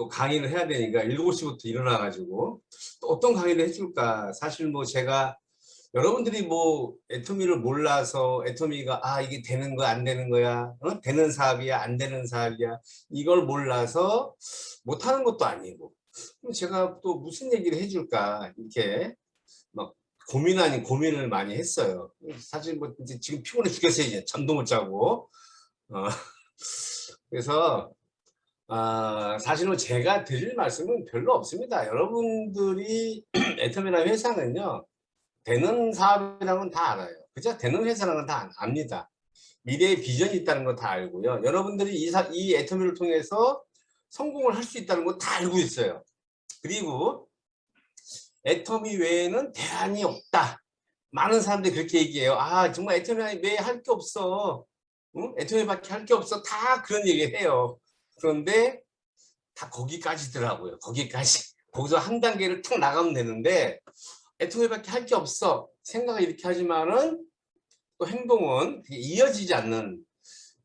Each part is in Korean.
또 강의를 해야 되니까 7시부터 일어나가지고 또 어떤 강의를 해줄까. 사실 뭐 제가 여러분들이 뭐 애터미를 몰라서 애터미가 이게 되는 거야 안 되는 거야, 되는 사업이야 안 되는 사업이야, 이걸 몰라서 못하는 것도 아니고, 그럼 제가 또 무슨 얘기를 해줄까 이렇게 막 고민 아닌 고민을 많이 했어요. 사실 뭐 이제 지금 피곤해 죽겠어요. 이제 잠도 못 자고. 그래서 사실은 제가 드릴 말씀은 별로 없습니다. 여러분들이 애터미라는 회사는요, 되는 사업이라는 건 다 알아요. 그죠? 되는 회사라는 건 다 압니다. 미래의 비전이 있다는 거 다 알고요. 여러분들이 이 애터미를 통해서 성공을 할 수 있다는 거 다 알고 있어요. 그리고 애터미 외에는 대안이 없다. 많은 사람들이 그렇게 얘기해요. 정말 애터미 외에 할 게 없어. 응? 애터미밖에 할 게 없어. 다 그런 얘기를 해요. 그런데 다 거기까지더라고요. 거기까지. 거기서 한 단계를 툭 나가면 되는데 애터미밖에 할 게 없어. 생각을 이렇게 하지만은 또 행동은 이어지지 않는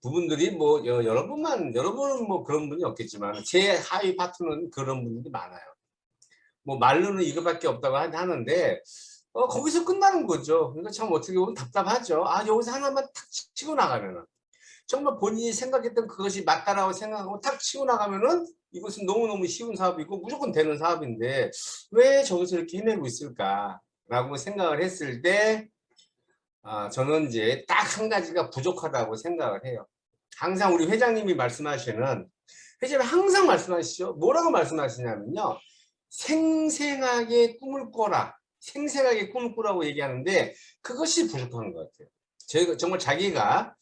부분들이 뭐 여러분은 뭐 그런 분이 없겠지만 제 하위 파트너는 그런 분들이 많아요. 뭐 말로는 이거밖에 없다고 하는데 거기서 끝나는 거죠. 그러니까 참 어떻게 보면 답답하죠. 여기서 하나만 탁 치고 나가면은 정말 본인이 생각했던 그것이 맞다라고 생각하고 탁 치고 나가면은 이것은 너무너무 쉬운 사업이고 무조건 되는 사업인데 왜 저기서 이렇게 헤매고 있을까라고 생각을 했을 때 저는 이제 딱 한 가지가 부족하다고 생각을 해요. 항상 우리 회장님이 말씀하시는, 회장님이 항상 말씀하시죠. 뭐라고 말씀하시냐면요, 생생하게 꿈을 꿔라. 생생하게 꿈을 꾸라고 얘기하는데 그것이 부족한 것 같아요. 제가 정말 자기가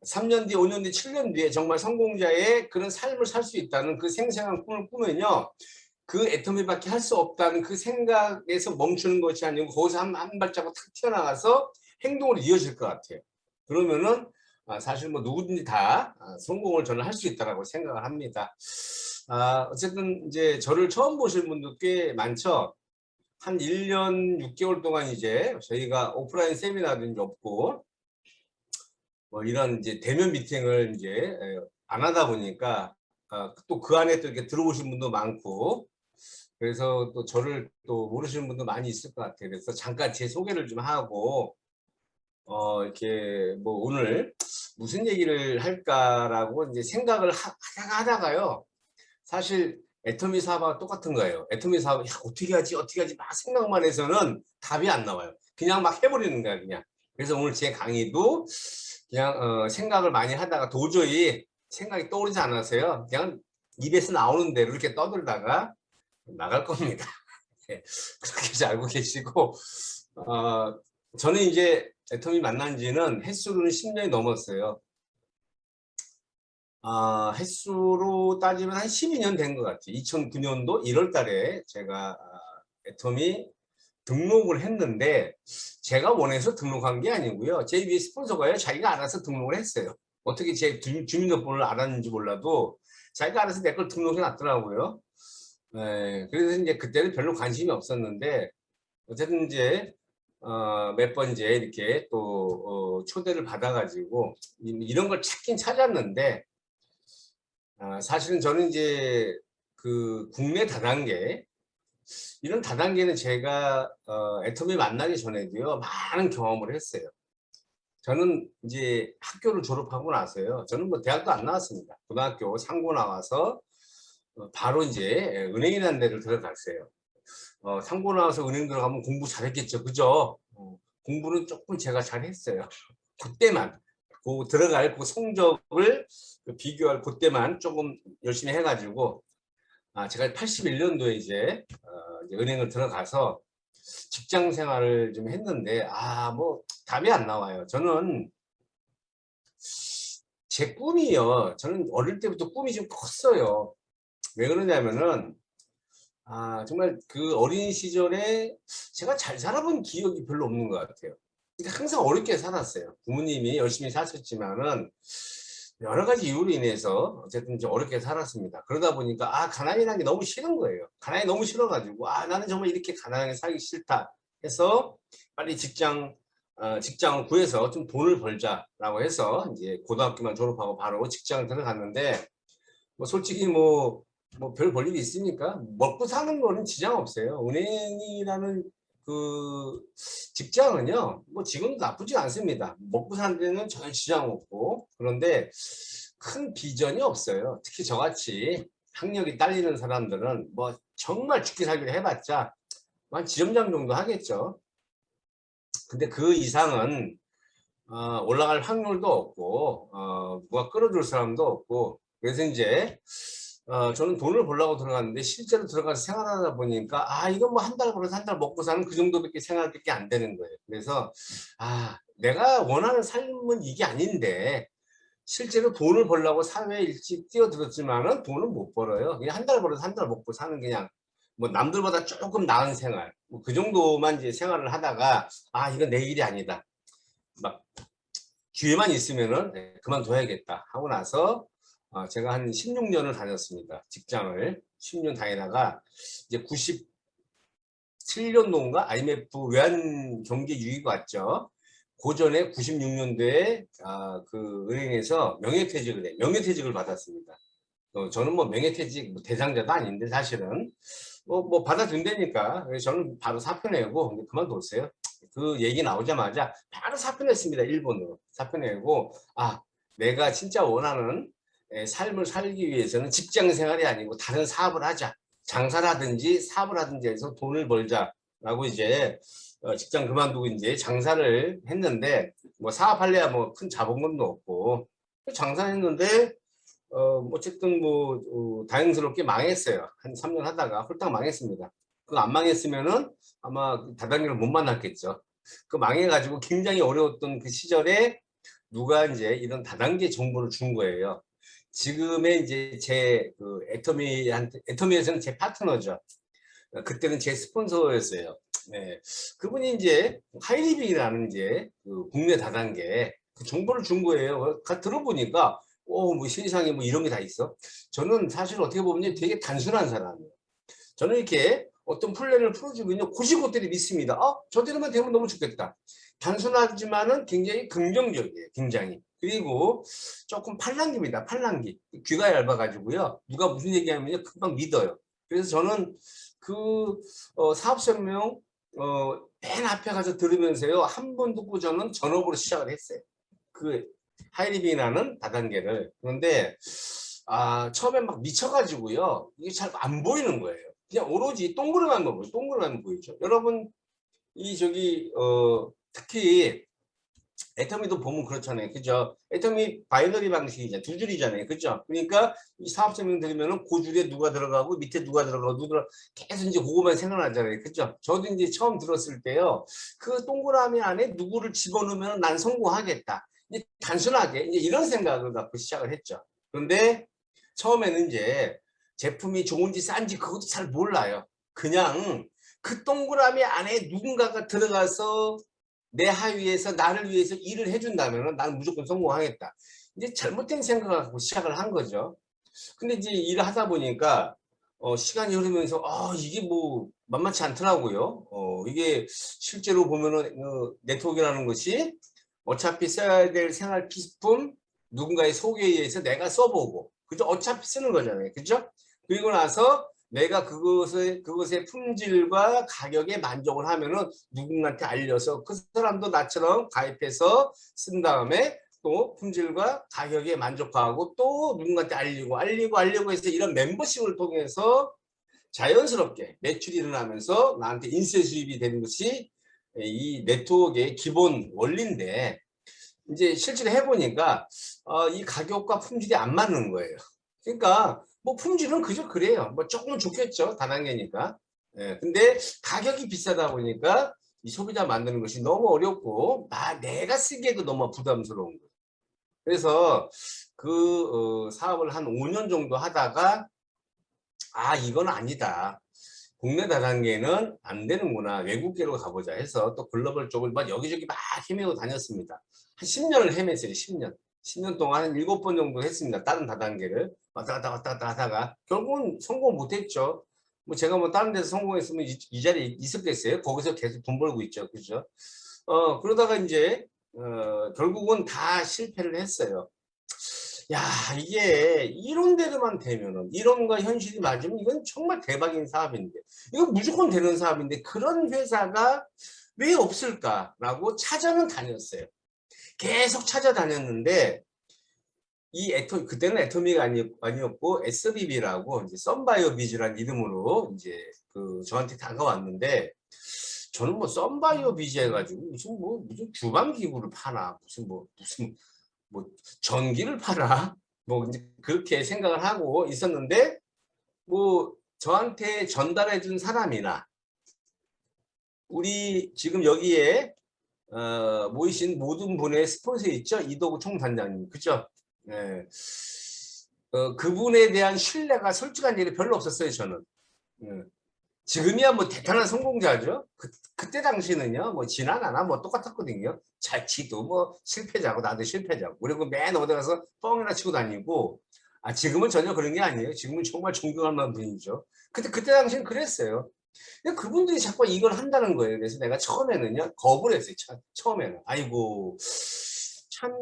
3년 뒤, 5년 뒤, 7년 뒤에 정말 성공자의 그런 삶을 살 수 있다는 그 생생한 꿈을 꾸면요, 그 애터미밖에 할 수 없다는 그 생각에서 멈추는 것이 아니고 거기서 한 발자국 탁 튀어나가서 행동으로 이어질 것 같아요. 그러면은 사실 뭐 누구든지 다 성공을 저는 할 수 있다고 생각을 합니다. 어쨌든 이제 저를 처음 보실 분도 꽤 많죠. 한 1년 6개월 동안 이제 저희가 오프라인 세미나도 이제 없고 뭐 이런 이제 대면 미팅을 이제 안 하다 보니까 또 그 안에 또 이렇게 들어오신 분도 많고, 그래서 또 저를 또 모르시는 분도 많이 있을 것 같아요. 그래서 잠깐 제 소개를 좀 하고 이렇게 뭐 오늘 무슨 얘기를 할까라고 이제 생각을 하다가요. 사실 애터미 사업과 똑같은 거예요. 애터미 사업 어떻게 하지 막 생각만 해서는 답이 안 나와요. 그냥 막 해버리는 거야 그냥. 그래서 오늘 제 강의도 그냥 생각을 많이 하다가 도저히 생각이 떠오르지 않아서요. 그냥 입에서 나오는 대로 이렇게 떠들다가 나갈 겁니다. 네, 그렇게 해서 알고 계시고, 저는 이제 애터미 만난 지는 횟수로는 10년이 넘었어요. 횟수로 따지면 한 12년 된 것 같아요. 2009년도 1월 달에 제가 애터미 등록을 했는데 제가 원해서 등록한 게 아니고요. 제 위에 스폰서가요, 자기가 알아서 등록을 했어요. 어떻게 제 주민등록번호를 알았는지 몰라도 자기가 알아서 내 걸 등록해 놨더라고요. 네, 그래서 이제 그때는 별로 관심이 없었는데 어쨌든 이제 몇 번 이제 이렇게 또 초대를 받아가지고 이런 걸 찾긴 찾았는데 사실은 저는 이제 그 국내 다단계, 이런 다단계는 제가 애터미 만나기 전에도요 많은 경험을 했어요. 저는 이제 학교를 졸업하고 나서요, 저는 뭐 대학도 안 나왔습니다. 고등학교 상고 나와서 바로 이제 은행이라는 데를 들어갔어요. 상고 나와서 은행 들어가면 공부 잘했겠죠, 그죠? 공부는 조금 제가 잘했어요. 그때만 들어갈 그 성적을 비교할 그때만 조금 열심히 해가지고 제가 81년도에 이제 은행을 들어가서 직장 생활을 좀 했는데 뭐 답이 안 나와요. 저는 제 꿈이요, 저는 어릴 때부터 꿈이 좀 컸어요. 왜 그러냐면은 정말 그 어린 시절에 제가 잘 살아본 기억이 별로 없는 것 같아요. 그러니까 항상 어렵게 살았어요. 부모님이 열심히 사셨지만은 여러 가지 이유로 인해서 어쨌든 이제 어렵게 살았습니다. 그러다 보니까 가난이라는 게 너무 싫은 거예요. 가난이 너무 싫어가지고 나는 정말 이렇게 가난하게 살기 싫다 해서 빨리 직장을 구해서 좀 돈을 벌자라고 해서 이제 고등학교만 졸업하고 바로 직장을 들어갔는데, 뭐 솔직히 뭐 뭐 별 볼 일이 있으니까 먹고 사는 거는 지장 없어요. 은행이라는 그 직장은요, 뭐 지금도 나쁘지 않습니다. 먹고 사는 데는 전혀 지장 없고. 그런데 큰 비전이 없어요. 특히 저같이 학력이 딸리는 사람들은 뭐 정말 죽기 살기를 해봤자 한 지점장 정도 하겠죠. 근데 그 이상은 올라갈 확률도 없고 누가 끌어줄 사람도 없고. 그래서 이제 저는 돈을 벌려고 들어갔는데 실제로 들어가서 생활하다 보니까 이건 뭐 한 달 벌어서 한 달 먹고 사는 그 정도밖에 생활밖에 안 되는 거예요. 그래서 내가 원하는 삶은 이게 아닌데 실제로 돈을 벌려고 사회에 일찍 뛰어들었지만은 돈은 못 벌어요. 그냥 한 달 벌어서 한 달 먹고 사는, 그냥 뭐 남들보다 조금 나은 생활, 뭐 그 정도만 이제 생활을 하다가 이건 내 일이 아니다, 막 기회만 있으면은 그만둬야겠다 하고 나서 제가 한 16년을 다녔습니다. 직장을 10년 다니다가 이제 97년도인가 IMF 외환 경기 위기가 왔죠. 그 전에 96년도에 그 은행에서 명예퇴직을 받았습니다. 저는 뭐 명예퇴직 대상자도 아닌데 사실은 뭐 받아준다니까 저는 바로 사표 내고 그만뒀어요. 그 얘기 나오자마자 바로 사표 냈습니다. 일본으로 사표 내고 내가 진짜 원하는 삶을 살기 위해서는 직장 생활이 아니고 다른 사업을 하자, 장사라든지 사업을 하든지 해서 돈을 벌자라고 이제 직장 그만두고 이제 장사를 했는데, 뭐 사업할래야 뭐 큰 자본금도 없고 장사했는데 뭐 어쨌든 다행스럽게 망했어요. 한 3년 하다가 홀딱 망했습니다. 그거 안 망했으면은 아마 다단계를 못 만났겠죠. 그 망해가지고 굉장히 어려웠던 그 시절에 누가 이제 이런 다단계 정보를 준 거예요. 지금의 이제 제 애터미에서는 제 파트너죠. 그때는 제 스폰서였어요. 네. 그분이 이제 하이리빙이라는 이제 그 국내 다단계 그 정보를 준 거예요. 들어보니까 뭐 세상에 뭐 이런 게 다 있어. 저는 사실 어떻게 보면 되게 단순한 사람이에요. 저는 이렇게 어떤 플랜을 풀어주면요, 고시고대로 믿습니다. 저대로만 되면 너무 좋겠다. 단순하지만은 굉장히 긍정적이에요. 굉장히. 그리고 조금 팔랑귀입니다. 팔랑귀. 귀가 얇아가지고요, 누가 무슨 얘기하면 금방 믿어요. 그래서 저는 그 사업설명 맨 앞에 가서 들으면서요, 한 번 듣고 저는 전업으로 시작을 했어요. 그 하이리빙이라는 다단계를. 그런데 처음에 막 미쳐가지고요, 이게 잘 안 보이는 거예요. 그냥 오로지 동그라미만 보이죠. 동그라미만 보이죠. 여러분 이 저기 특히 애터미도 보면 그렇잖아요. 그죠? 애터미 바이너리 방식이잖아요. 두 줄이잖아요. 그죠? 그러니까 이 사업 설명 들으면은 그 줄에 누가 들어가고 밑에 누가 들어가고 계속 이제 그거만 생각나잖아요. 그죠? 저도 이제 처음 들었을 때요, 그 동그라미 안에 누구를 집어넣으면 난 성공하겠다, 이제 단순하게 이제 이런 생각을 갖고 시작을 했죠. 그런데 처음에는 이제 제품이 좋은지 싼지 그것도 잘 몰라요. 그냥 그 동그라미 안에 누군가가 들어가서 내 하위에서 나를 위해서 일을 해준다면 나는 무조건 성공하겠다. 이제 잘못된 생각을 갖고 시작을 한 거죠. 근데 이제 일을 하다 보니까 시간이 흐르면서 이게 뭐 만만치 않더라고요. 이게 실제로 보면은 네트워크라는 것이 어차피 써야 될 생활 필수품 누군가의 소개에 의해서 내가 써보고, 그죠? 어차피 쓰는 거잖아요. 그죠? 그리고 나서 내가 그것의 품질과 가격에 만족을 하면은 누군가한테 알려서 그 사람도 나처럼 가입해서 쓴 다음에 또 품질과 가격에 만족하고 또 누군가한테 알리고 해서 이런 멤버십을 통해서 자연스럽게 매출이 일어나면서 나한테 인세 수입이 되는 것이 이 네트워크의 기본 원리인데, 이제 실제로 해보니까 이 가격과 품질이 안 맞는 거예요. 그러니까 뭐 품질은 그저 그래요. 뭐 조금은 좋겠죠. 다단계니까. 근데 가격이 비싸다 보니까 이 소비자 만드는 것이 너무 어렵고 내가 쓰기에도 너무 부담스러운 거예요. 그래서 그 사업을 한 5년 정도 하다가 이건 아니다, 국내 다단계는 안 되는구나, 외국계로 가보자 해서 또 글로벌 쪽을 막 여기저기 막 헤매고 다녔습니다. 한 10년을 헤맸어요. 10년 동안 한 7번 정도 했습니다. 다른 다단계를 왔다 갔다 하다가 결국은 성공 못했죠. 뭐 제가 뭐 다른 데서 성공했으면 이 자리에 있었겠어요. 거기서 계속 돈 벌고 있죠. 그죠? 그러다가 이제 결국은 다 실패를 했어요. 야, 이게 이론대로만 되면은, 이론과 현실이 맞으면 이건 정말 대박인 사업인데, 이건 무조건 되는 사업인데, 그런 회사가 왜 없을까라고 찾아는 다녔어요. 계속 찾아다녔는데, 그때는 애토미가 아니었고, SBB라고, 이제 썬바이오비즈라는 이름으로 이제 저한테 다가왔는데, 저는 뭐 썬바이오비즈 해가지고, 무슨 주방기구를 파나, 뭐 전기를 파나, 뭐 이제 그렇게 생각을 하고 있었는데, 뭐 저한테 전달해 준 사람이나 우리 지금 여기에 모이신 모든 분의 스폰서 있죠? 이도구 총단장님, 그죠? 네. 그분에 대한 신뢰가 솔직한 얘기 별로 없었어요, 저는. 네. 지금이야 뭐 대단한 성공자죠. 그때 당시는요, 뭐 지나가나 뭐 똑같았거든요. 지도 뭐 실패자고 나도 실패자고. 그리고 맨 어디 가서 뻥이나 치고 다니고. 아, 지금은 전혀 그런 게 아니에요. 지금은 정말 존경할 만한 분이죠. 그때 당시는 그랬어요. 근데 그분들이 자꾸 이걸 한다는 거예요. 그래서 내가 처음에는요, 거부를 했어요. 처음에는. 아이고, 참,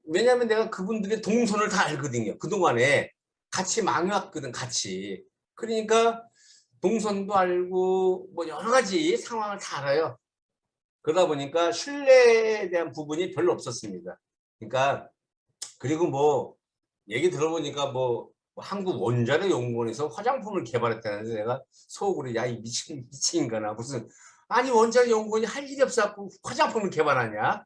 왜냐면 내가 그분들의 동선을 다 알거든요. 그동안에 같이 망해왔거든, 같이. 그러니까 동선도 알고 뭐 여러 가지 상황을 다 알아요. 그러다 보니까 신뢰에 대한 부분이 별로 없었습니다. 그러니까 그리고 뭐 얘기 들어보니까 뭐 한국 원자력 연구원에서 화장품을 개발했다는데, 내가 속으로 야 이 미친인가나, 무슨 아니 원자력 연구원이 할 일이 없어갖고 화장품을 개발하냐?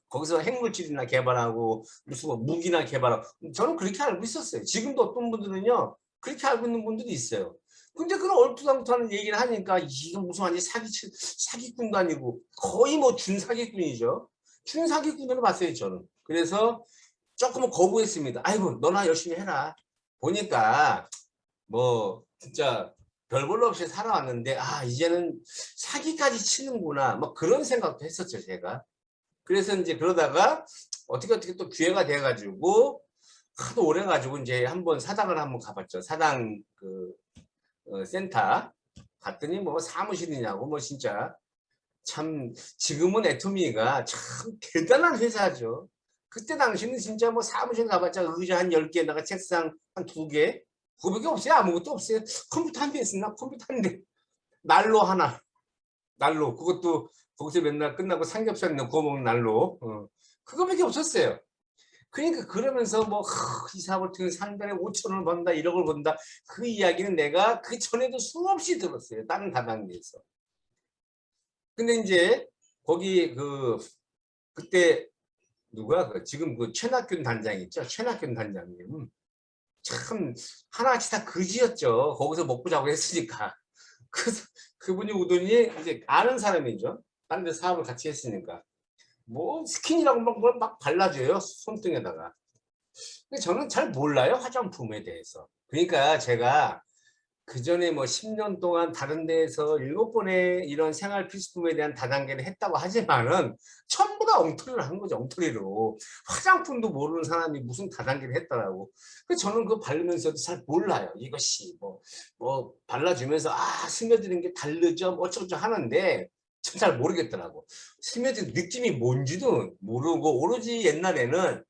거기서 핵물질이나 개발하고 무슨 뭐 무기나 개발하고. 저는 그렇게 알고 있었어요. 지금도 어떤 분들은요 그렇게 알고 있는 분들이 있어요. 근데 그런 얼토당토하는 얘기를 하니까 이건 무슨 완전 사기꾼도 아니고 거의 뭐 준사기꾼이죠. 준사기꾼으로 봤어요, 저는. 그래서 조금은 거부했습니다. 아이고, 너나 열심히 해라. 보니까 뭐 진짜 별 볼일 없이 살아왔는데, 아, 이제는 사기까지 치는구나, 뭐 그런 생각도 했었죠, 제가. 그래서 이제 그러다가 어떻게 또 기회가 돼가지고 하도 오래 가지고 이제 한번 사당을 한번 가봤죠. 사당 센터 갔더니 뭐 사무실이냐고, 뭐 진짜 참, 지금은 애토미가 참 대단한 회사죠. 그때 당시는 진짜 뭐 사무실 가봤자 의자 한 10개에다가 책상 한 2개, 그거밖에 없어요. 아무것도 없어요. 컴퓨터 한 대 있으나, 컴퓨터 한 대. 난로 하나, 난로. 그것도 거기서 맨날 끝나고 삼겹살 구워 먹는 난로. 그거밖에 없었어요. 그러니까 그러면서 뭐 이 사업을 통해서 한 달에 5천 원을 번다, 1억을 번다, 그 이야기는 내가 그 전에도 수없이 들었어요. 다른 다단계에서. 근데 이제 거기 그때 누가 지금 최낙균 단장 있죠? 최낙균 단장님 참 하나같이 다 그지였죠. 거기서 먹고 자고 했으니까. 그 그분이 오더니 이제 아는 사람이죠. 다른 데 사업을 같이 했으니까 뭐 스킨이라고 막 발라줘요, 손등에다가. 근데 저는 잘 몰라요, 화장품에 대해서. 그러니까 제가 그 전에 뭐 10년 동안 다른 데에서 7번의 이런 생활 필수품에 대한 다단계를 했다고 하지만은 전부 다 엉터리를 한 거죠. 엉터리로. 화장품도 모르는 사람이 무슨 다단계를 했다라고. 그래서 저는 그거 바르면서도 잘 몰라요. 이것이 뭐 발라주면서 스며드는 게 다르죠, 뭐 어쩌고저쩌고 하는데 잘 모르겠더라고. 스며드는 느낌이 뭔지도 모르고, 오로지 옛날에는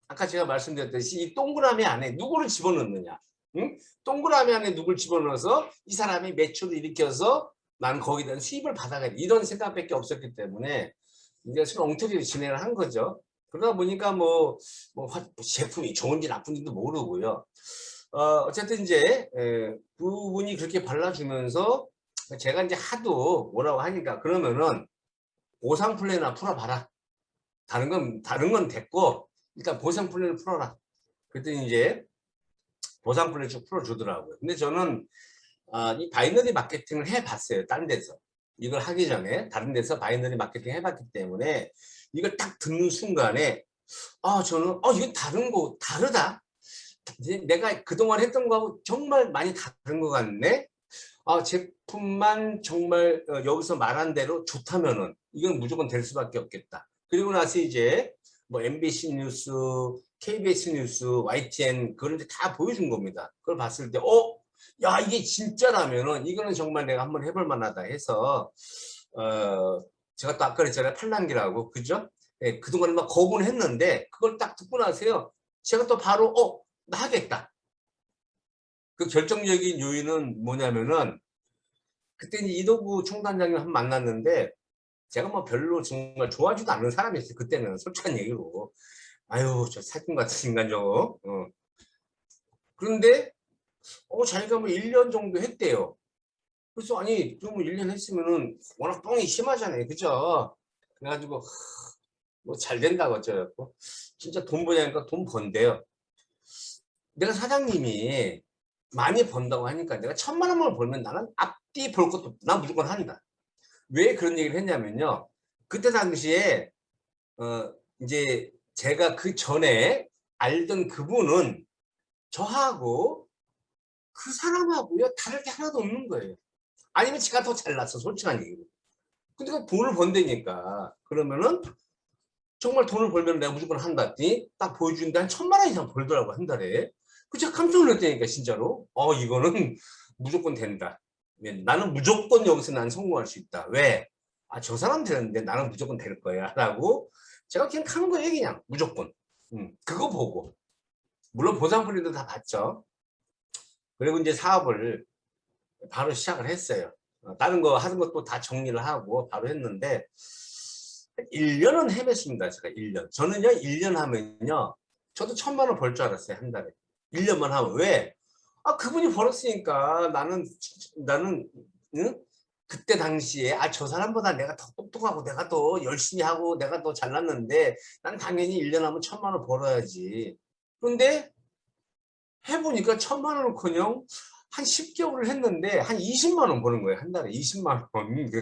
아까 제가 말씀드렸듯이 이 동그라미 안에 누구를 집어넣느냐, 응? 동그라미 안에 누굴 집어넣어서 이 사람이 매출을 일으켜서 나는 거기에 대한 수입을 받아가야 돼, 이런 생각밖에 없었기 때문에 이제 서로 엉터리로 진행을 한 거죠. 그러다 보니까 뭐 제품이 좋은지 나쁜지도 모르고요. 어쨌든 이제 그분이 그렇게 발라주면서 제가 이제 하도 뭐라고 하니까, 그러면은 보상 플랜이나 풀어봐라. 다른 건 됐고 일단 보상 플랜을 풀어라. 그랬더니 이제 보상 플랜을 쭉 풀어주더라고요. 근데 저는 이 바이너리 마케팅을 해봤어요. 다른 데서. 이걸 하기 전에 다른 데서 바이너리 마케팅 해봤기 때문에 이걸 딱 듣는 순간에 저는 이거 다르다. 내가 그동안 했던 거하고 정말 많이 다른 것 같네. 제품만 정말 여기서 말한 대로 좋다면은 이건 무조건 될 수밖에 없겠다. 그리고 나서 이제 뭐 MBC 뉴스, KBS 뉴스, YTN 그런 데 다 보여준 겁니다. 그걸 봤을 때 야, 이게 진짜라면은 이거는 정말 내가 한번 해볼 만하다 해서 제가 또 아까 그랬잖아요, 팔랑기라고, 그죠? 예, 그동안에 막 거부는 했는데 그걸 딱 듣고 나서요, 제가 또 바로 나 하겠다. 그 결정적인 요인은 뭐냐면은 그때 이제 이동구 총단장님 한 만났는데 제가 뭐 별로 정말 좋아하지도 않는 사람이었어요. 그때는 솔직한 얘기로. 아유 저 사진 같은 인간 저거. 그런데 자기가 뭐 1년 정도 했대요. 그래서 아니 좀 1년 했으면은 워낙 뻥이 심하잖아요. 그죠? 그래가지고 뭐 잘 된다고 어쩌고 진짜 돈 버냐니까 돈 번대요. 내가 사장님이 많이 번다고 하니까 내가 1,000만 원만 벌면 나는 앞뒤 볼 것도 없다. 난 무조건 한다. 왜 그런 얘기를 했냐면요. 그때 당시에 이제 제가 그 전에 알던 그분은 저하고 그 사람하고요 다를 게 하나도 없는 거예요. 아니면 제가 더 잘났어 솔직한 얘기로. 근데 그 돈을 번다니까 그러면은 정말 돈을 벌면 내가 무조건 한다 했더니 딱 보여주는데 한 1,000만 원 이상 벌더라고 한 달에. 그 제가 깜짝 놀랐다니까 진짜로. 이거는 무조건 된다. 나는 무조건 여기서 난 성공할 수 있다. 왜? 저 사람 되는데 나는 무조건 될 거야 라고 제가 그냥 하는 거예요 그냥 무조건. 그거 보고 물론 보상풀이도 다 받죠. 그리고 이제 사업을 바로 시작을 했어요. 다른 거 하는 것도 다 정리를 하고 바로 했는데 1년은 헤맸습니다. 제가 1년. 저는요 1년 하면요 저도 1,000만 원 벌 줄 알았어요 한 달에. 1년만 하면. 왜? 그분이 벌었으니까 나는 응? 그때 당시에 저 사람보다 내가 더 똑똑하고 내가 더 열심히 하고 내가 더 잘났는데 난 당연히 1년 하면 1,000만 원 벌어야지. 그런데 해보니까 1,000만 원은커녕 한 10개월을 했는데 한 20만 원 버는 거예요 한 달에. 20만 원.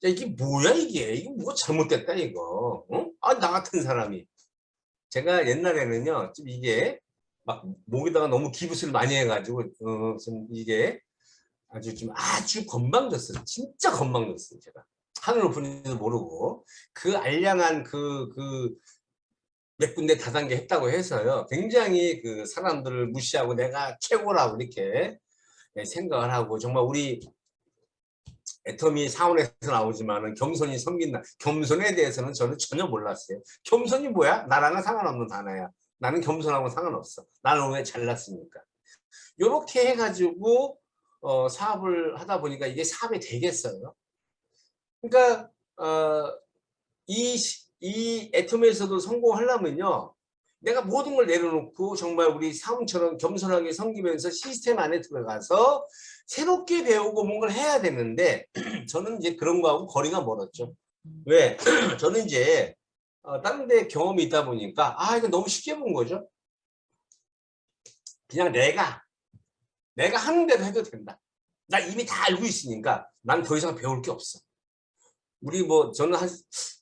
야, 이게 뭐야 이게 뭐가 잘못됐다 이거. 나 같은 사람이. 제가 옛날에는요 좀 이게 막 목에다가 너무 기부스를 많이 해가지고 좀 이게 아주 건방졌어요. 진짜 건방졌어요 제가. 하늘 높은지도 모르고 그 알량한 몇 군데 다단계 했다고 해서요 굉장히 그 사람들을 무시하고 내가 최고라고 이렇게 생각을 하고 정말 우리 애터미 사원에서 나오지만은 겸손이 섬긴다. 겸손에 대해서는 저는 전혀 몰랐어요. 겸손이 뭐야? 나랑은 상관없는 단어야. 나는 겸손하고 상관없어. 나는 왜 잘났으니까. 요렇게 해가지고 사업을 하다 보니까 이게 사업이 되겠어요. 그러니까 이 애터미에서도 성공하려면요. 내가 모든 걸 내려놓고 정말 우리 사원처럼 겸손하게 섬기면서 시스템 안에 들어가서 새롭게 배우고 뭔가를 해야 되는데 저는 이제 그런 거하고 거리가 멀었죠. 왜? 저는 이제 다른 데 경험이 있다 보니까 이거 너무 쉽게 본 거죠. 그냥 내가 하는 대로 해도 된다. 나 이미 다 알고 있으니까 난 더 이상 배울 게 없어. 우리 저는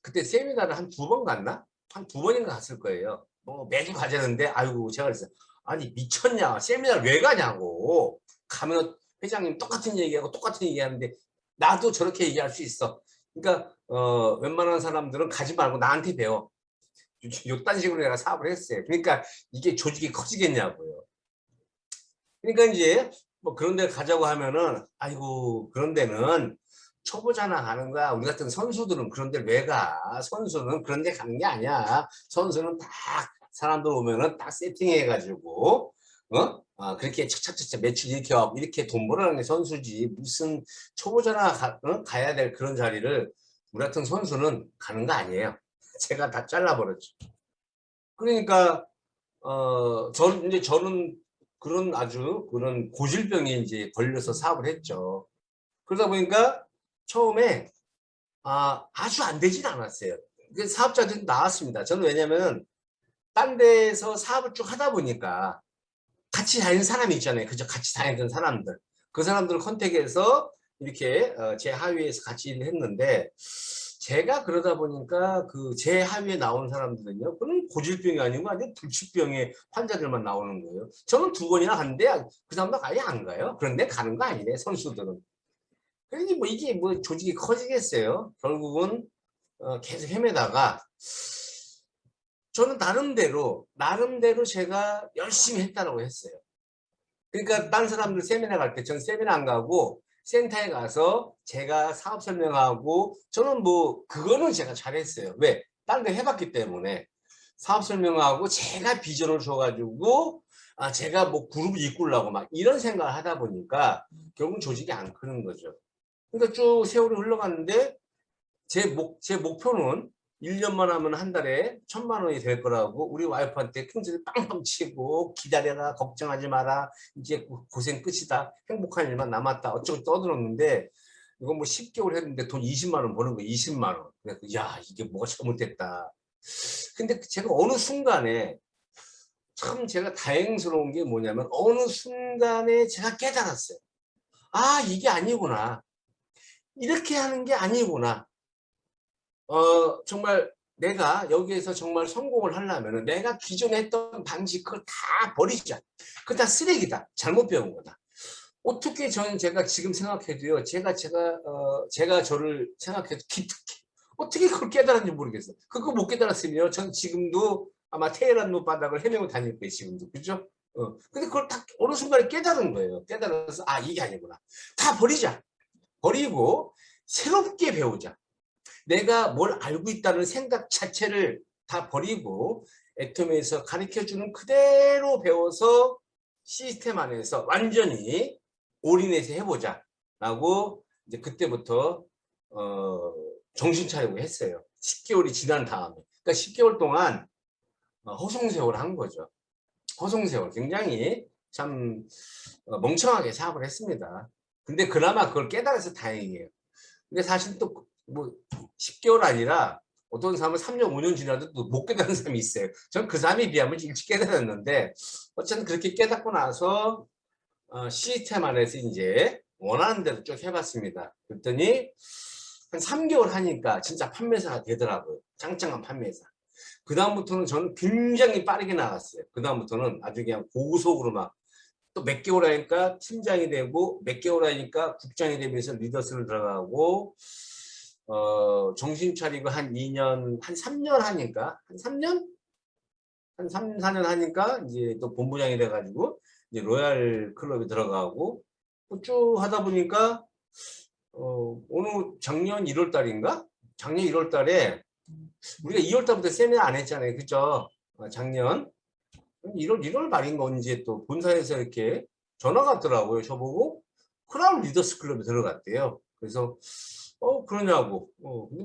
그때 세미나를 한 2번 갔나? 한 2번인가 갔을 거예요. 매주 가자는데 아이고 제가 그랬어요. 아니 미쳤냐? 세미나를 왜 가냐고. 가면 회장님 똑같은 얘기하고 똑같은 얘기하는데 나도 저렇게 얘기할 수 있어. 그러니까 웬만한 사람들은 가지 말고 나한테 배워. 요딴 식으로 내가 사업을 했어요. 그러니까 이게 조직이 커지겠냐고요. 그러니까 이제 그런 데 가자고 하면은 아이고 그런 데는 초보자나 가는 거야. 우리 같은 선수들은 그런 데 왜 가? 선수는 그런 데 가는 게 아니야. 선수는 딱 사람들 오면은 딱 세팅해 가지고 그렇게 착착착착 매출 이렇게 돈 벌어가는 게 선수지. 무슨 초보자나 가야 될 그런 자리를 우리 같은 선수는 가는 거 아니에요. 제가 다 잘라버렸죠. 그러니까 저는 그런 고질병에 이제 걸려서 사업을 했죠. 그러다 보니까 처음에 아주 안 되진 않았어요. 사업자들이 나왔습니다. 저는 왜냐면 딴 데서 사업을 쭉 하다 보니까 같이 다니는 사람이 있잖아요. 그죠? 같이 다니던 사람들. 그 사람들을 컨택해서 이렇게 제 하위에서 같이 일을 했는데 제가 그러다 보니까 제 하위에 나오는 사람들은요. 그건 고질병이 아니고 아주 불치병의 환자들만 나오는 거예요. 저는 2번이나 갔는데 그 사람들 아예 안 가요. 그런데 가는 거 아니래 선수들은. 그러니 이게 조직이 커지겠어요. 결국은 계속 헤매다가 저는 나름대로 제가 열심히 했다라고 했어요. 그러니까 딴 사람들 세미나 갈 때 전 세미나 안 가고 센터에 가서 제가 사업 설명하고 저는 그거는 제가 잘했어요. 왜? 딴 데 해봤기 때문에. 사업 설명하고 제가 비전을 줘가지고 제가 뭐 그룹을 이끌려고 막 이런 생각을 하다 보니까 결국은 조직이 안 크는 거죠. 그러니까 쭉 세월이 흘러갔는데 제 목표는 1년만 하면 한 달에 1,000만 원이 될 거라고 우리 와이프한테 큰소리 빵빵 치고 기다려라 걱정하지 마라 이제 고생 끝이다 행복한 일만 남았다 어쩌고 떠들었는데 이건 뭐 10개월 했는데 돈 20만 원 버는 거 20만 원. 그래서 야 이게 뭐가 잘못됐다. 근데 제가 어느 순간에 참 제가 다행스러운 게 뭐냐면 어느 순간에 제가 깨달았어요. 아 이게 아니구나. 이렇게 하는 게 아니구나. 정말 내가 여기에서 정말 성공을 하려면 내가 기존에 했던 방식 그걸 다 버리자. 그거 다 쓰레기다. 잘못 배운 거다. 어떻게 저는 제가 지금 생각해도요. 제가 저를 생각해도 기특해. 어떻게 그걸 깨달았는지 모르겠어요. 그거 못 깨달았으면 전 지금도 아마 테헤란 노바닥을 헤매고 다닐 거예요. 지금도. 그죠? 근데 그걸 딱 어느 순간에 깨달은 거예요. 깨달아서 아 이게 아니구나. 다 버리자. 버리고 새롭게 배우자. 내가 뭘 알고 있다는 생각 자체를 다 버리고 애터미에서 가르쳐주는 그대로 배워서 시스템 안에서 완전히 올인해서 해보자 라고 이제 그때부터 정신 차리고 했어요. 10개월이 지난 다음에. 그러니까 10개월 동안 허송세월을 한 거죠. 허송세월. 굉장히 참 멍청하게 사업을 했습니다. 근데 그나마 그걸 깨달아서 다행이에요. 근데 사실 또 뭐 10개월 아니라 어떤 사람은 3년, 5년 지나도 또 못 깨달은 사람이 있어요. 전 그 사람에 비하면 일찍 깨달았는데 어쨌든 그렇게 깨닫고 나서 시스템 안에서 이제 원하는 대로 쭉 해봤습니다. 그랬더니 한 3개월 하니까 진짜 판매사가 되더라고요. 짱짱한 판매사. 그 다음부터는 저는 굉장히 빠르게 나갔어요. 그 다음부터는 아주 그냥 고속으로 막 또 몇 개월 하니까 팀장이 되고 몇 개월 하니까 국장이 되면서 리더스를 들어가고 정신 차리고 한 2년, 한 3년 하니까 한 3년? 한 3, 4년 하니까 이제 또 본부장이 돼가지고 이제 로얄 클럽에 들어가고 쭉 하다 보니까 어느 작년 1월 달인가? 작년 1월 달에 우리가 2월 달부터 세미나 안 했잖아요. 그죠? 작년 1월 말인가 언제 또 본사에서 이렇게 전화가 왔더라고요. 저보고 크라운 리더스 클럽에 들어갔대요. 그래서 그러냐고. 근데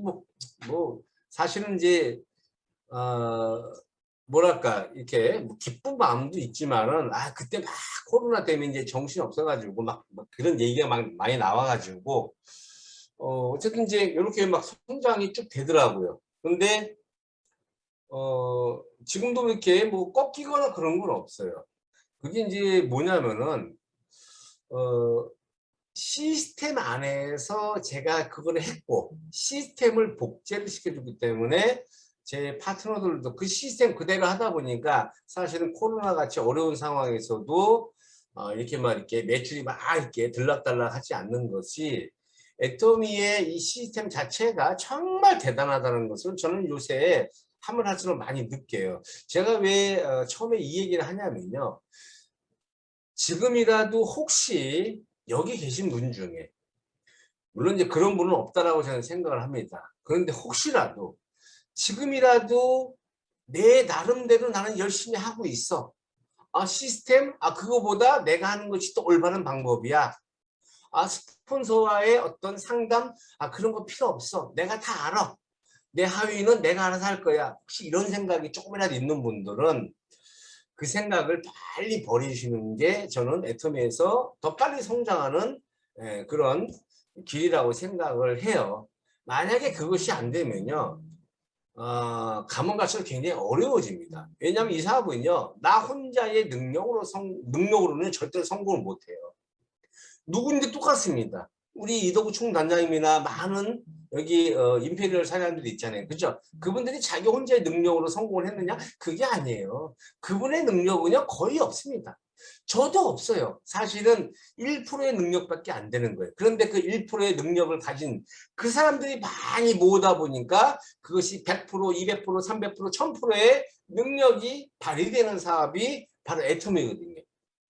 뭐 사실은 이제 뭐랄까 이렇게 뭐 기쁜 마음도 있지만은 그때 막 코로나 때문에 이제 정신이 없어가지고 막 그런 얘기가 막 많이 나와가지고 어쨌든 이제 이렇게 막 성장이 쭉 되더라고요. 근데 지금도 이렇게 뭐 꺾이거나 그런 건 없어요. 그게 이제 뭐냐면은 시스템 안에서 제가 그걸 했고 시스템을 복제를 시켜주기 때문에 제 파트너들도 그 시스템 그대로 하다 보니까 사실은 코로나 같이 어려운 상황에서도 이렇게 막 이렇게 매출이 막 이렇게 들락달락 하지 않는 것이 애토미의 이 시스템 자체가 정말 대단하다는 것을 저는 요새 하면 할수록 많이 느껴요. 제가 왜 처음에 이 얘기를 하냐면요. 지금이라도 혹시 여기 계신 분 중에 물론 이제 그런 분은 없다라고 저는 생각을 합니다. 그런데 혹시라도 지금이라도 내 나름대로 나는 열심히 하고 있어. 시스템? 그거보다 내가 하는 것이 또 올바른 방법이야. 스폰서와의 어떤 상담? 그런 거 필요 없어. 내가 다 알아. 내 하위는 내가 알아서 할 거야. 혹시 이런 생각이 조금이라도 있는 분들은 그 생각을 빨리 버리시는 게 저는 애터미에서 더 빨리 성장하는 그런 길이라고 생각을 해요. 만약에 그것이 안 되면요. 가면 갈수록 굉장히 어려워집니다. 왜냐하면 이 사업은요. 나 혼자의 능력으로는 절대 성공을 못해요. 누구인데 똑같습니다. 우리 이덕우 총단장님이나 많은 여기 임페리얼 사장님들이 있잖아요. 그죠? 그분들이 자기 혼자의 능력으로 성공을 했느냐? 그게 아니에요. 그분의 능력은요 거의 없습니다. 저도 없어요. 사실은 1%의 능력밖에 안 되는 거예요. 그런데 그 1%의 능력을 가진 그 사람들이 많이 모으다 보니까 그것이 100%, 200%, 300%, 1000%의 능력이 발휘되는 사업이 바로 애토미거든요.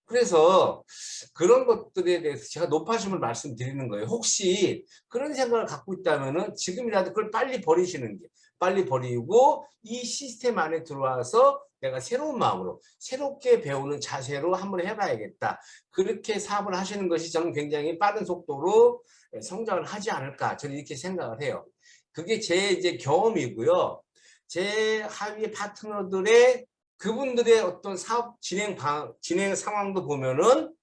그래서 그런 것들에 대해서 제가 높아심을 말씀드리는 거예요. 혹시 그런 생각을 갖고 있다면은 지금이라도 그걸 빨리 버리시는 게 빨리 버리고 이 시스템 안에 들어와서 내가 새로운 마음으로 새롭게 배우는 자세로 한번 해봐야겠다. 그렇게 사업을 하시는 것이 저는 굉장히 빠른 속도로 성장을 하지 않을까 저는 이렇게 생각을 해요. 그게 제 이제 경험이고요. 제 하위 파트너들의 그분들의 어떤 사업 진행 상황도 보면은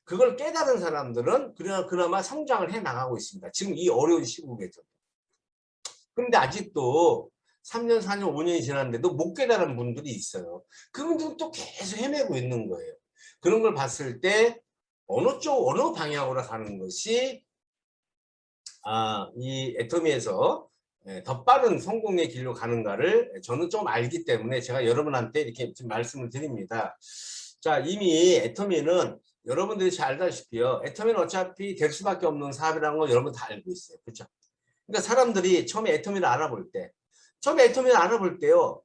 그걸 깨달은 사람들은 그나마 성장을 해 나가고 있습니다. 지금 이 어려운 시국에서. 그런데 아직도 3년, 4년, 5년이 지났는데도 못 깨달은 분들이 있어요. 그분들은 또 계속 헤매고 있는 거예요. 그런 걸 봤을 때 어느 방향으로 가는 것이 이 애터미에서 더 빠른 성공의 길로 가는가를 저는 좀 알기 때문에 제가 여러분한테 이렇게 좀 말씀을 드립니다. 자, 이미 애터미는 여러분들이 잘 알다시피요. 애터미는 어차피 될 수밖에 없는 사업이라는 걸 여러분 다 알고 있어요. 그렇죠? 그러니까 사람들이 처음에 애터미를 알아볼 때요.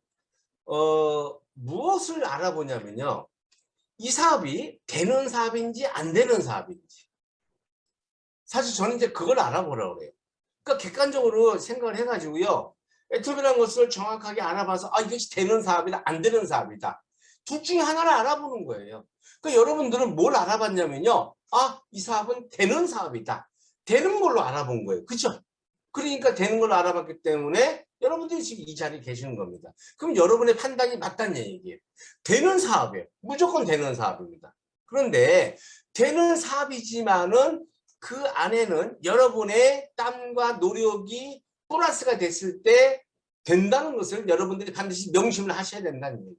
무엇을 알아보냐면요. 이 사업이 되는 사업인지 안 되는 사업인지. 사실 저는 이제 그걸 알아보라고 그래요. 그러니까 객관적으로 생각을 해가지고요. 애터미라는 것을 정확하게 알아봐서 이것이 되는 사업이다, 안 되는 사업이다. 둘 중에 하나를 알아보는 거예요. 그러니까 여러분들은 뭘 알아봤냐면요. 이 사업은 되는 사업이다. 되는 걸로 알아본 거예요. 그죠? 그러니까 되는 걸로 알아봤기 때문에 여러분들이 지금 이 자리에 계시는 겁니다. 그럼 여러분의 판단이 맞다는 얘기예요. 되는 사업이에요. 무조건 되는 사업입니다. 그런데 되는 사업이지만은 그 안에는 여러분의 땀과 노력이 플러스가 됐을 때 된다는 것을 여러분들이 반드시 명심을 하셔야 된다는 얘기예요.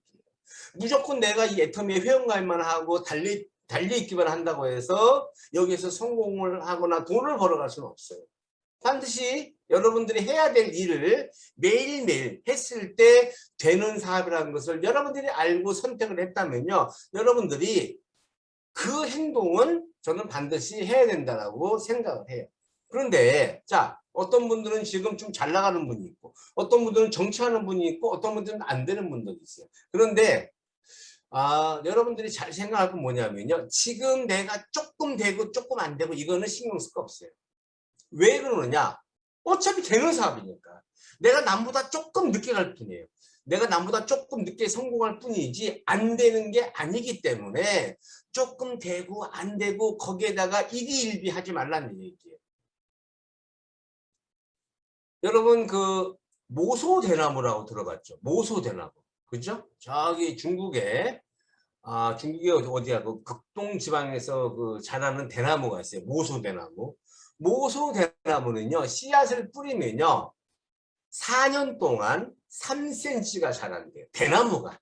무조건 내가 이 애터미에 회원가입만 하고 달려있기만 한다고 해서 여기에서 성공을 하거나 돈을 벌어갈 수는 없어요. 반드시 여러분들이 해야 될 일을 매일매일 했을 때 되는 사업이라는 것을 여러분들이 알고 선택을 했다면요. 여러분들이 그 행동은 저는 반드시 해야 된다고 생각을 해요. 그런데 자, 어떤 분들은 지금 좀 잘 나가는 분이 있고 어떤 분들은 정치하는 분이 있고 어떤 분들은 안 되는 분들이 있어요. 그런데 여러분들이 잘 생각할 건 뭐냐면요. 지금 내가 조금 되고 조금 안 되고 이거는 신경 쓸 거 없어요. 왜 그러느냐? 어차피 되는 사업이니까. 내가 남보다 조금 늦게 갈 뿐이에요. 내가 남보다 조금 늦게 성공할 뿐이지 안 되는 게 아니기 때문에 조금 되고 안 되고 거기에다가 일희일비 하지 말라는 얘기예요. 여러분 그 모소대나무라고 들어봤죠? 모소대나무. 그죠? 저기 중국에 중국에 어디야 그 극동 지방에서 그 자라는 대나무가 있어요. 모소대나무. 모소대나무는요. 씨앗을 뿌리면요. 4년 동안 3cm가 자란대요. 대나무가.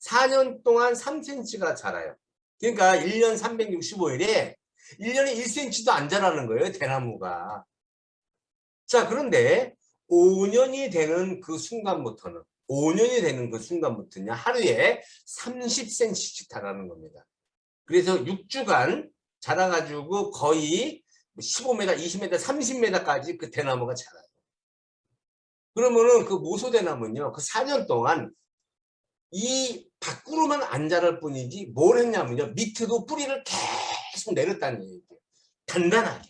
4년 동안 3cm가 자라요. 그러니까 1년 365일에 1년에 1cm도 안 자라는 거예요. 대나무가. 자, 그런데 5년이 되는 그 순간부터는 5년이 되는 그 순간부터는 하루에 30cm씩 자라는 겁니다. 그래서 6주간 자라가지고 거의 15m, 20m, 30m까지 그 대나무가 자라요. 그러면은 그 모소대나무는요, 그 4년 동안 이 밖으로만 안 자랄 뿐이지 뭘 했냐면요, 밑으로 뿌리를 계속 내렸다는 얘기예요. 단단하게.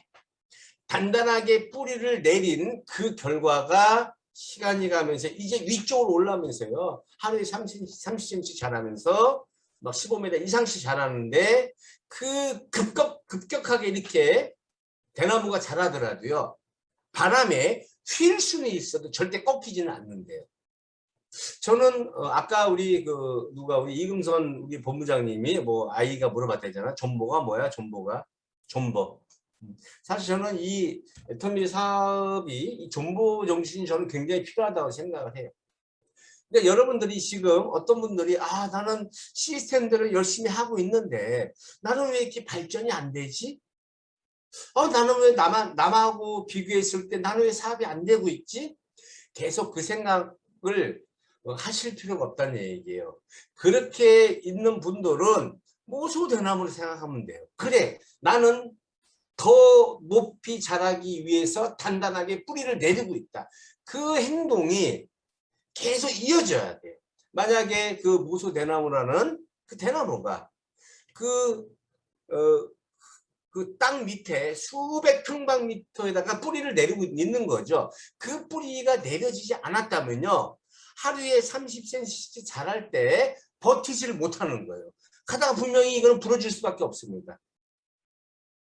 단단하게 뿌리를 내린 그 결과가 시간이 가면서 이제 위쪽으로 올라오면서요. 하루에 30cm 자라면서 막 15m 이상씩 자라는데 그 급격하게 이렇게 대나무가 자라더라도요. 바람에 휠 수는 있어도 절대 꺾이지는 않는데요. 저는 아까 우리 우리 이금선 우리 본부장님이 뭐 아이가 물어봤다잖아. 존버가 뭐야? 존버. 사실 저는 이 애터미 사업이 이 존버 정신이 저는 굉장히 필요하다고 생각을 해요. 그러니까 여러분들이 지금 어떤 분들이 나는 시스템들을 열심히 하고 있는데 나는 왜 이렇게 발전이 안 되지? 나는 왜 남하고 비교했을 때 나는 왜 사업이 안 되고 있지? 계속 그 생각을 하실 필요가 없다는 얘기예요. 그렇게 있는 분들은 모소대나무를 생각하면 돼요. 그래, 나는 더 높이 자라기 위해서 단단하게 뿌리를 내리고 있다. 그 행동이 계속 이어져야 돼요. 만약에 그 모소대나무라는 그 대나무가 그 그 땅 밑에 수백 평방미터에다가 뿌리를 내리고 있는 거죠. 그 뿌리가 내려지지 않았다면요. 하루에 30cm 자랄 때 버티지를 못하는 거예요. 가다가 분명히 이거는 부러질 수밖에 없습니다.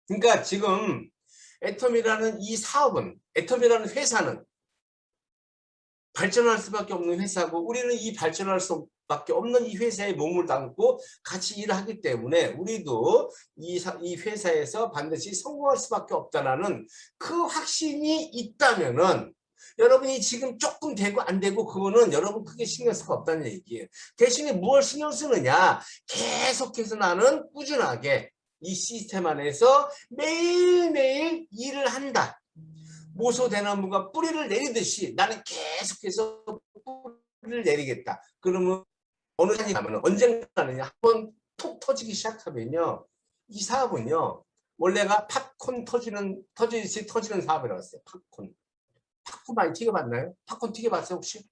그러니까 지금 애텀이라는 이 사업은, 애텀이라는 회사는 발전할 수밖에 없는 회사고, 우리는 이 발전할 수밖에 없는 이 회사에 몸을 담고 같이 일을 하기 때문에 우리도 이 회사에서 반드시 성공할 수밖에 없다라는 그 확신이 있다면은, 여러분이 지금 조금 되고 안 되고 그거는 여러분 크게 신경 쓸 거 없다는 얘기예요. 대신에 무엇 신경 쓰느냐, 계속해서 나는 꾸준하게 이 시스템 안에서 매일매일 일을 한다. 모소대나무가 뿌리를 내리듯이 나는 계속해서 뿌리를 내리겠다. 그러면 어느 시간이 가면 언젠가는 한번 톡 터지기 시작하면요, 이 사업은요 원래가 팝콘 터지듯이 터지는 사업이라고 했어요. 팝콘 많이 튀겨봤나요? 팝콘 튀겨봤어요 혹시?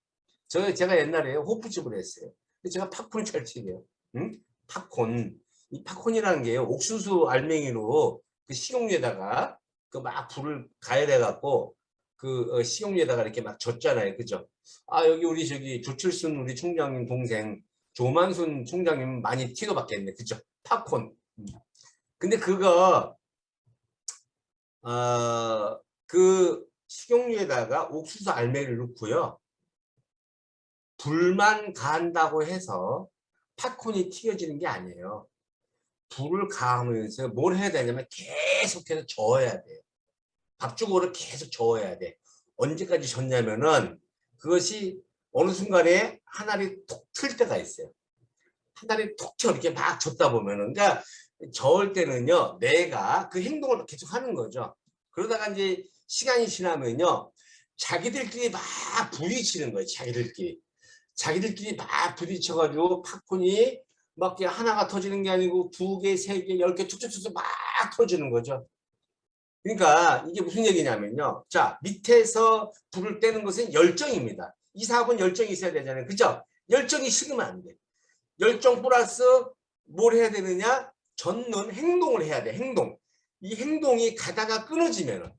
제가 옛날에 호프집을 했어요. 제가 팝콘을 잘 튀겨요. 응? 팝콘. 이 팝콘이라는 게 옥수수 알맹이로 그 식용유에다가 그 막 불을 가열해 갖고 그 식용유에다가 이렇게 막 젓잖아요. 그죠? 아, 여기 우리 저기 조칠순 우리 총장님 동생 조만순 총장님 많이 튀겨봤겠네. 그죠? 팝콘. 근데 그거 그 식용유에다가 옥수수 알맹이를 넣고요. 불만 가한다고 해서 팝콘이 튀겨지는 게 아니에요. 불을 가하면서 뭘 해야 되냐면 계속해서 저어야 돼요. 밥주고를 계속 저어야 돼. 언제까지 젓냐면은 그것이 어느 순간에 한 알이 톡 틀 때가 있어요. 한 알이 톡 튀어 이렇게 막 젓다 보면은, 그러니까 저을 때는요 내가 그 행동을 계속 하는 거죠. 그러다가 이제 시간이 지나면요 자기들끼리 막 부딪히는 거예요. 자기들끼리 막 부딪혀가지고 팝콘이 막 하나가 터지는 게 아니고 2개, 3개, 10개 툭툭툭 막 터지는 거죠. 그러니까 이게 무슨 얘기냐면요. 자, 밑에서 불을 떼는 것은 열정입니다. 이 사업은 열정이 있어야 되잖아요. 그죠? 열정이 식으면 안 돼. 열정 플러스 뭘 해야 되느냐? 젓는 행동을 해야 돼. 행동. 이 행동이 가다가 끊어지면요.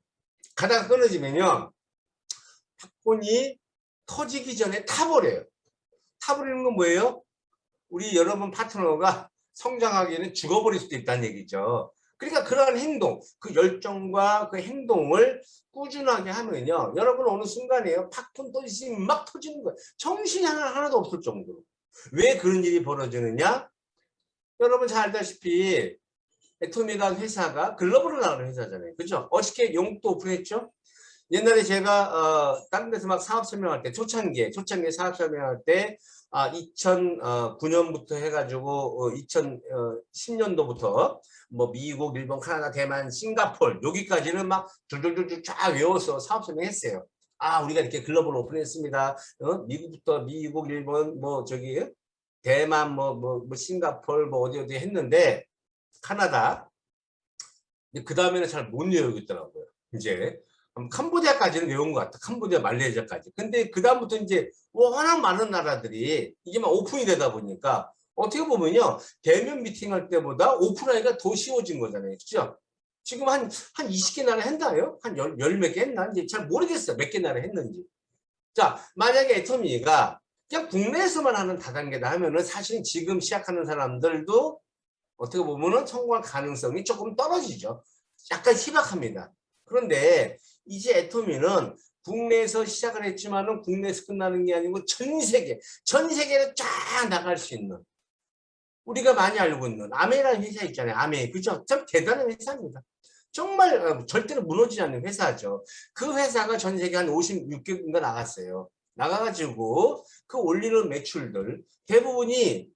팝콘이 터지기 전에 타버려요. 타버리는 건 뭐예요? 우리 여러분 파트너가 성장하기에는 죽어버릴 수도 있다는 얘기죠. 그러니까 그러한 행동, 그 열정과 그 행동을 꾸준하게 하면요. 여러분 어느 순간에요. 팝콘 터지시 막 터지는 거예요. 정신이 하나도 없을 정도로. 왜 그런 일이 벌어지느냐? 여러분 잘 알다시피 애톰이라는 회사가 글로벌로 나가는 회사잖아요. 그죠? 어저께 용도 오픈했죠? 옛날에 제가 다른 데서 막 사업 설명할 때 초창기에 사업 설명할 때 2009년부터 해가지고 2010년도부터 뭐 미국, 일본, 카나다, 대만, 싱가폴 여기까지는 막 줄줄줄줄 쫙 외워서 사업 설명했어요. 아, 우리가 이렇게 글로벌 오픈했습니다. 미국부터 미국, 일본, 뭐 저기 대만, 뭐 싱가폴, 뭐 어디 했는데 카나다. 근데 그 다음에는 잘 못 외우겠더라고요. 이제 캄보디아까지는 외운 것 같아. 캄보디아, 말레이시아까지. 근데 그 다음부터 이제 워낙 많은 나라들이 이게 막 오픈이 되다 보니까 어떻게 보면요 대면 미팅할 때보다 오픈하기가 더 쉬워진 거잖아요. 그죠? 지금 한 20개 나라 했나요? 한 열 몇 개 했나? 이제 잘 모르겠어요. 몇 개 나라 했는지. 자, 만약에 애터미가 그냥 국내에서만 하는 다단계다 하면은 사실은 지금 시작하는 사람들도 어떻게 보면은 성공할 가능성이 조금 떨어지죠. 약간 희박합니다. 그런데 이제 애터미는 국내에서 시작을 했지만은 국내에서 끝나는 게 아니고 전 세계로 쫙 나갈 수 있는, 우리가 많이 알고 있는 아메라는 회사 있잖아요. 아메. 그죠? 참 대단한 회사입니다. 정말 절대로 무너지지 않는 회사죠. 그 회사가 전 세계 한 56개국인가 나갔어요. 나가가지고 그 올리는 매출들 대부분이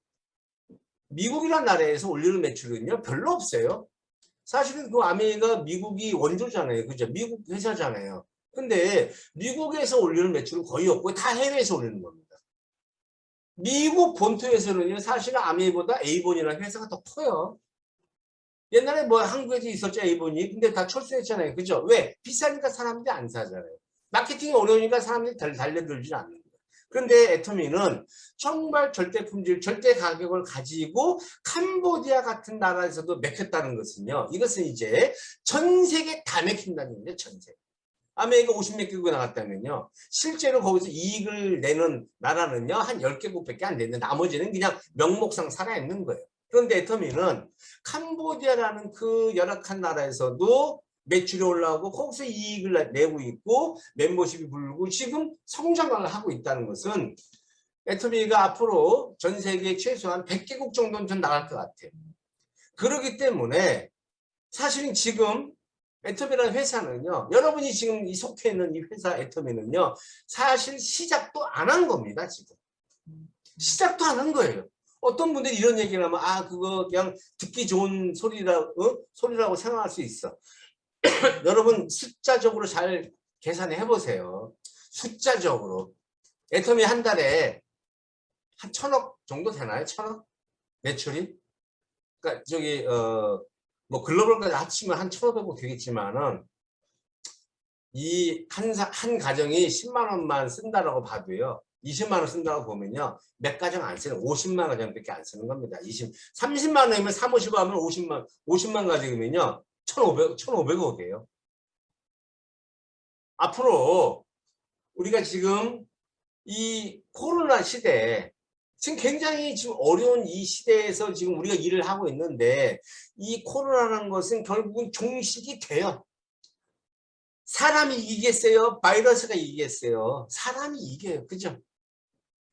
미국이라는 나라에서 올리는 매출은요 별로 없어요. 사실은 그 아메이가 미국이 원조잖아요. 그죠? 미국 회사잖아요. 근데 미국에서 올리는 매출은 거의 없고 다 해외에서 올리는 겁니다. 미국 본토에서는요 사실은 아메이보다 에이본이라는 회사가 더 커요. 옛날에 뭐 한국에도 있었죠, 에이본이. 근데 다 철수했잖아요. 그죠? 왜? 비싸니까 사람들이 안 사잖아요. 마케팅이 어려우니까 사람들이 달려들지 않는 거예요. 그런데 애터미는 정말 절대 품질, 절대 가격을 가지고 캄보디아 같은 나라에서도 맥혔다는 것은요. 이것은 이제 전 세계 다 맥힌다는 얘기죠. 전 세계. 아메리카 50몇 개국에 나갔다면요. 실제로 거기서 이익을 내는 나라는요. 한 10개국밖에 안 되는데 나머지는 그냥 명목상 살아있는 거예요. 그런데 애터미는 캄보디아라는 그 열악한 나라에서도 매출이 올라오고 거기서 이익을 내고 있고 멤버십이 불고 지금 성장을 하고 있다는 것은 애터미가 앞으로 전 세계 최소한 100개국 정도는 전 나갈 것 같아요. 그렇기 때문에 사실은 지금 애터미라는 회사는요. 여러분이 지금 이 속해 있는 이 회사 애터미는요. 사실 시작도 안 한 겁니다. 지금. 시작도 안 한 거예요. 어떤 분들이 이런 얘기를 하면 아 그거 그냥 듣기 좋은 소리라고 생각할 수 있어. 여러분 숫자적으로 잘 계산해 보세요. 숫자적으로 애터미 한 달에 한 1,000억 정도 되나요? 1,000억 매출이? 그러니까 저기 뭐 글로벌까지 합치면 한 1,500억 되겠지만은 이 한 가정이 10만 원만 쓴다라고 봐도요. 20만 원 쓴다고 보면요. 몇 가정 안 쓰는 50만 가정밖에 안 쓰는 겁니다. 30만 원이면 3, 50만 하면 50만 가정이면요. 1,500억이에요. 앞으로 우리가 지금 이 코로나 시대에 지금 굉장히 지금 어려운 이 시대에서 지금 우리가 일을 하고 있는데 이 코로나라는 것은 결국은 종식이 돼요. 사람이 이기겠어요? 바이러스가 이기겠어요? 사람이 이겨요. 그죠?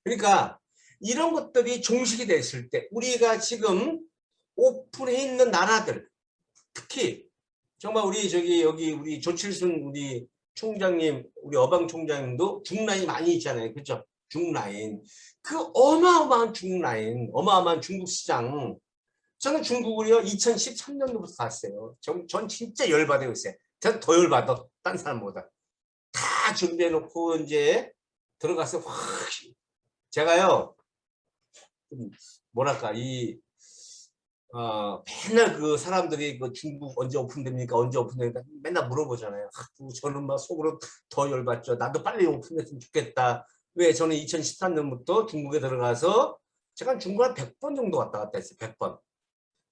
그러니까 이런 것들이 종식이 됐을 때 우리가 지금 오픈해 있는 나라들 특히 정말 우리 저기 여기 우리 조칠순 우리 총장님 우리 어방 총장님도 중라인 많이 있잖아요. 그죠? 중라인 그 어마어마한 중라인 어마어마한 중국 시장 저는 중국을요 2013년도부터 갔어요. 전 진짜 열받아요. 있어요. 전 더 열받아. 딴 사람보다. 다 준비해놓고 이제 들어가서 확 제가요 뭐랄까 맨날 그 사람들이 그 중국 언제 오픈됩니까? 언제 오픈됩니까? 맨날 물어보잖아요. 저는 막 속으로 더 열받죠. 나도 빨리 오픈했으면 좋겠다. 왜? 저는 2013년부터 중국에 들어가서 제가 중국 한 100번 정도 왔다 갔다 했어요. 100번.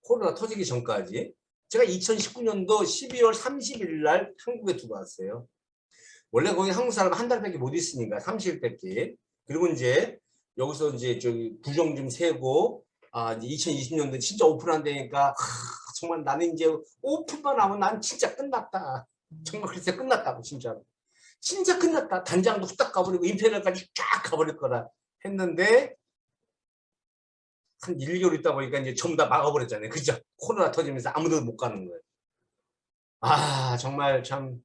코로나 터지기 전까지. 제가 2019년도 12월 30일 날 한국에 들어왔어요. 원래 거기 한국 사람 한 달밖에 못 있으니까 30일밖에. 그리고 이제 여기서 이제 저기 부정 좀 세고 이제 2020년도 진짜 오픈한다니까 정말 나는 이제 오픈만 하면 난 진짜 끝났다. 정말 그래서 끝났다고 진짜로. 진짜 끝났다. 단장도 후딱 가버리고 인테리어까지 쫙 가버릴 거라 했는데 한 1개월 있다 보니까 이제 전부 다 막아버렸잖아요. 그죠? 코로나 터지면서 아무도 못 가는 거예요. 정말 참.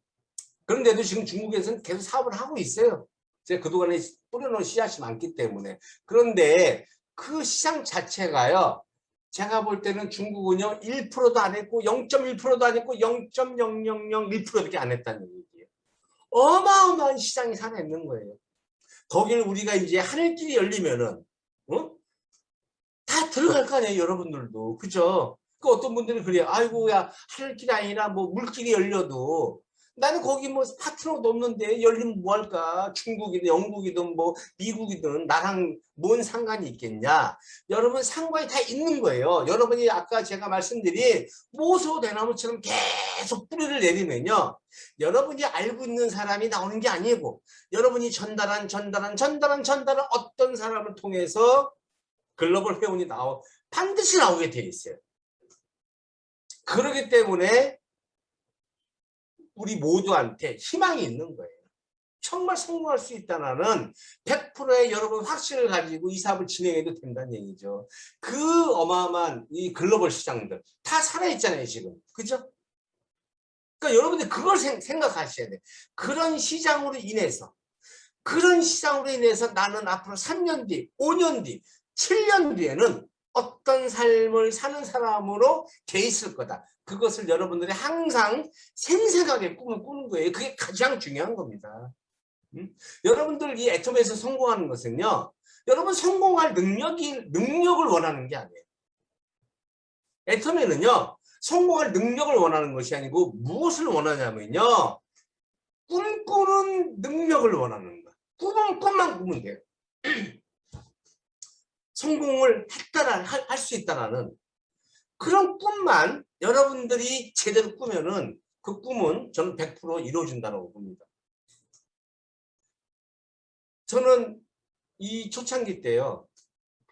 그런데도 지금 중국에서는 계속 사업을 하고 있어요. 제가 그동안에 뿌려놓은 씨앗이 많기 때문에. 그런데 그 시장 자체가요. 제가 볼 때는 중국은요. 1%도 안 했고 0.1%도 안 했고 0.0001%밖에 안 했다는 얘기예요. 어마어마한 시장이 살아있는 거예요. 거기를 우리가 이제 하늘길이 열리면은 다 들어갈 거 아니에요. 여러분들도. 그죠? 그 어떤 분들은 그래요. 아이고 야 하늘길이 아니라 뭐 물길이 열려도 나는 거기 뭐 파트너도 없는데 열리면 뭐 할까? 중국이든 영국이든 뭐 미국이든 나랑 뭔 상관이 있겠냐? 여러분 상관이 다 있는 거예요. 여러분이 아까 제가 말씀드린 모소 대나무처럼 계속 뿌리를 내리면요. 여러분이 알고 있는 사람이 나오는 게 아니고 여러분이 전달한 어떤 사람을 통해서 글로벌 회원이 반드시 나오게 돼 있어요. 그렇기 때문에 우리 모두한테 희망이 있는 거예요. 정말 성공할 수 있다는 100%의 여러분 확신을 가지고 이 사업을 진행해도 된다는 얘기죠. 그 어마어마한 이 글로벌 시장들 다 살아있잖아요 지금. 그죠? 그러니까 여러분들 그걸 생각하셔야 돼요. 그런 시장으로 인해서 나는 앞으로 3년 뒤, 5년 뒤, 7년 뒤에는 어떤 삶을 사는 사람으로 돼 있을 거다. 그것을 여러분들이 항상 생생하게 꿈을 꾸는 거예요. 그게 가장 중요한 겁니다. 여러분들 이 애터미에서 성공하는 것은요. 여러분 성공할 능력을 원하는 게 아니에요. 애터미는요. 성공할 능력을 원하는 것이 아니고 무엇을 원하냐면요. 꿈꾸는 능력을 원하는 거예요. 꿈만 꾸면 돼요. 성공을 했다라 할 수 있다라는 그런 꿈만 여러분들이 제대로 꾸면은 그 꿈은 저는 100% 이루어진다고 봅니다. 저는 이 초창기 때요.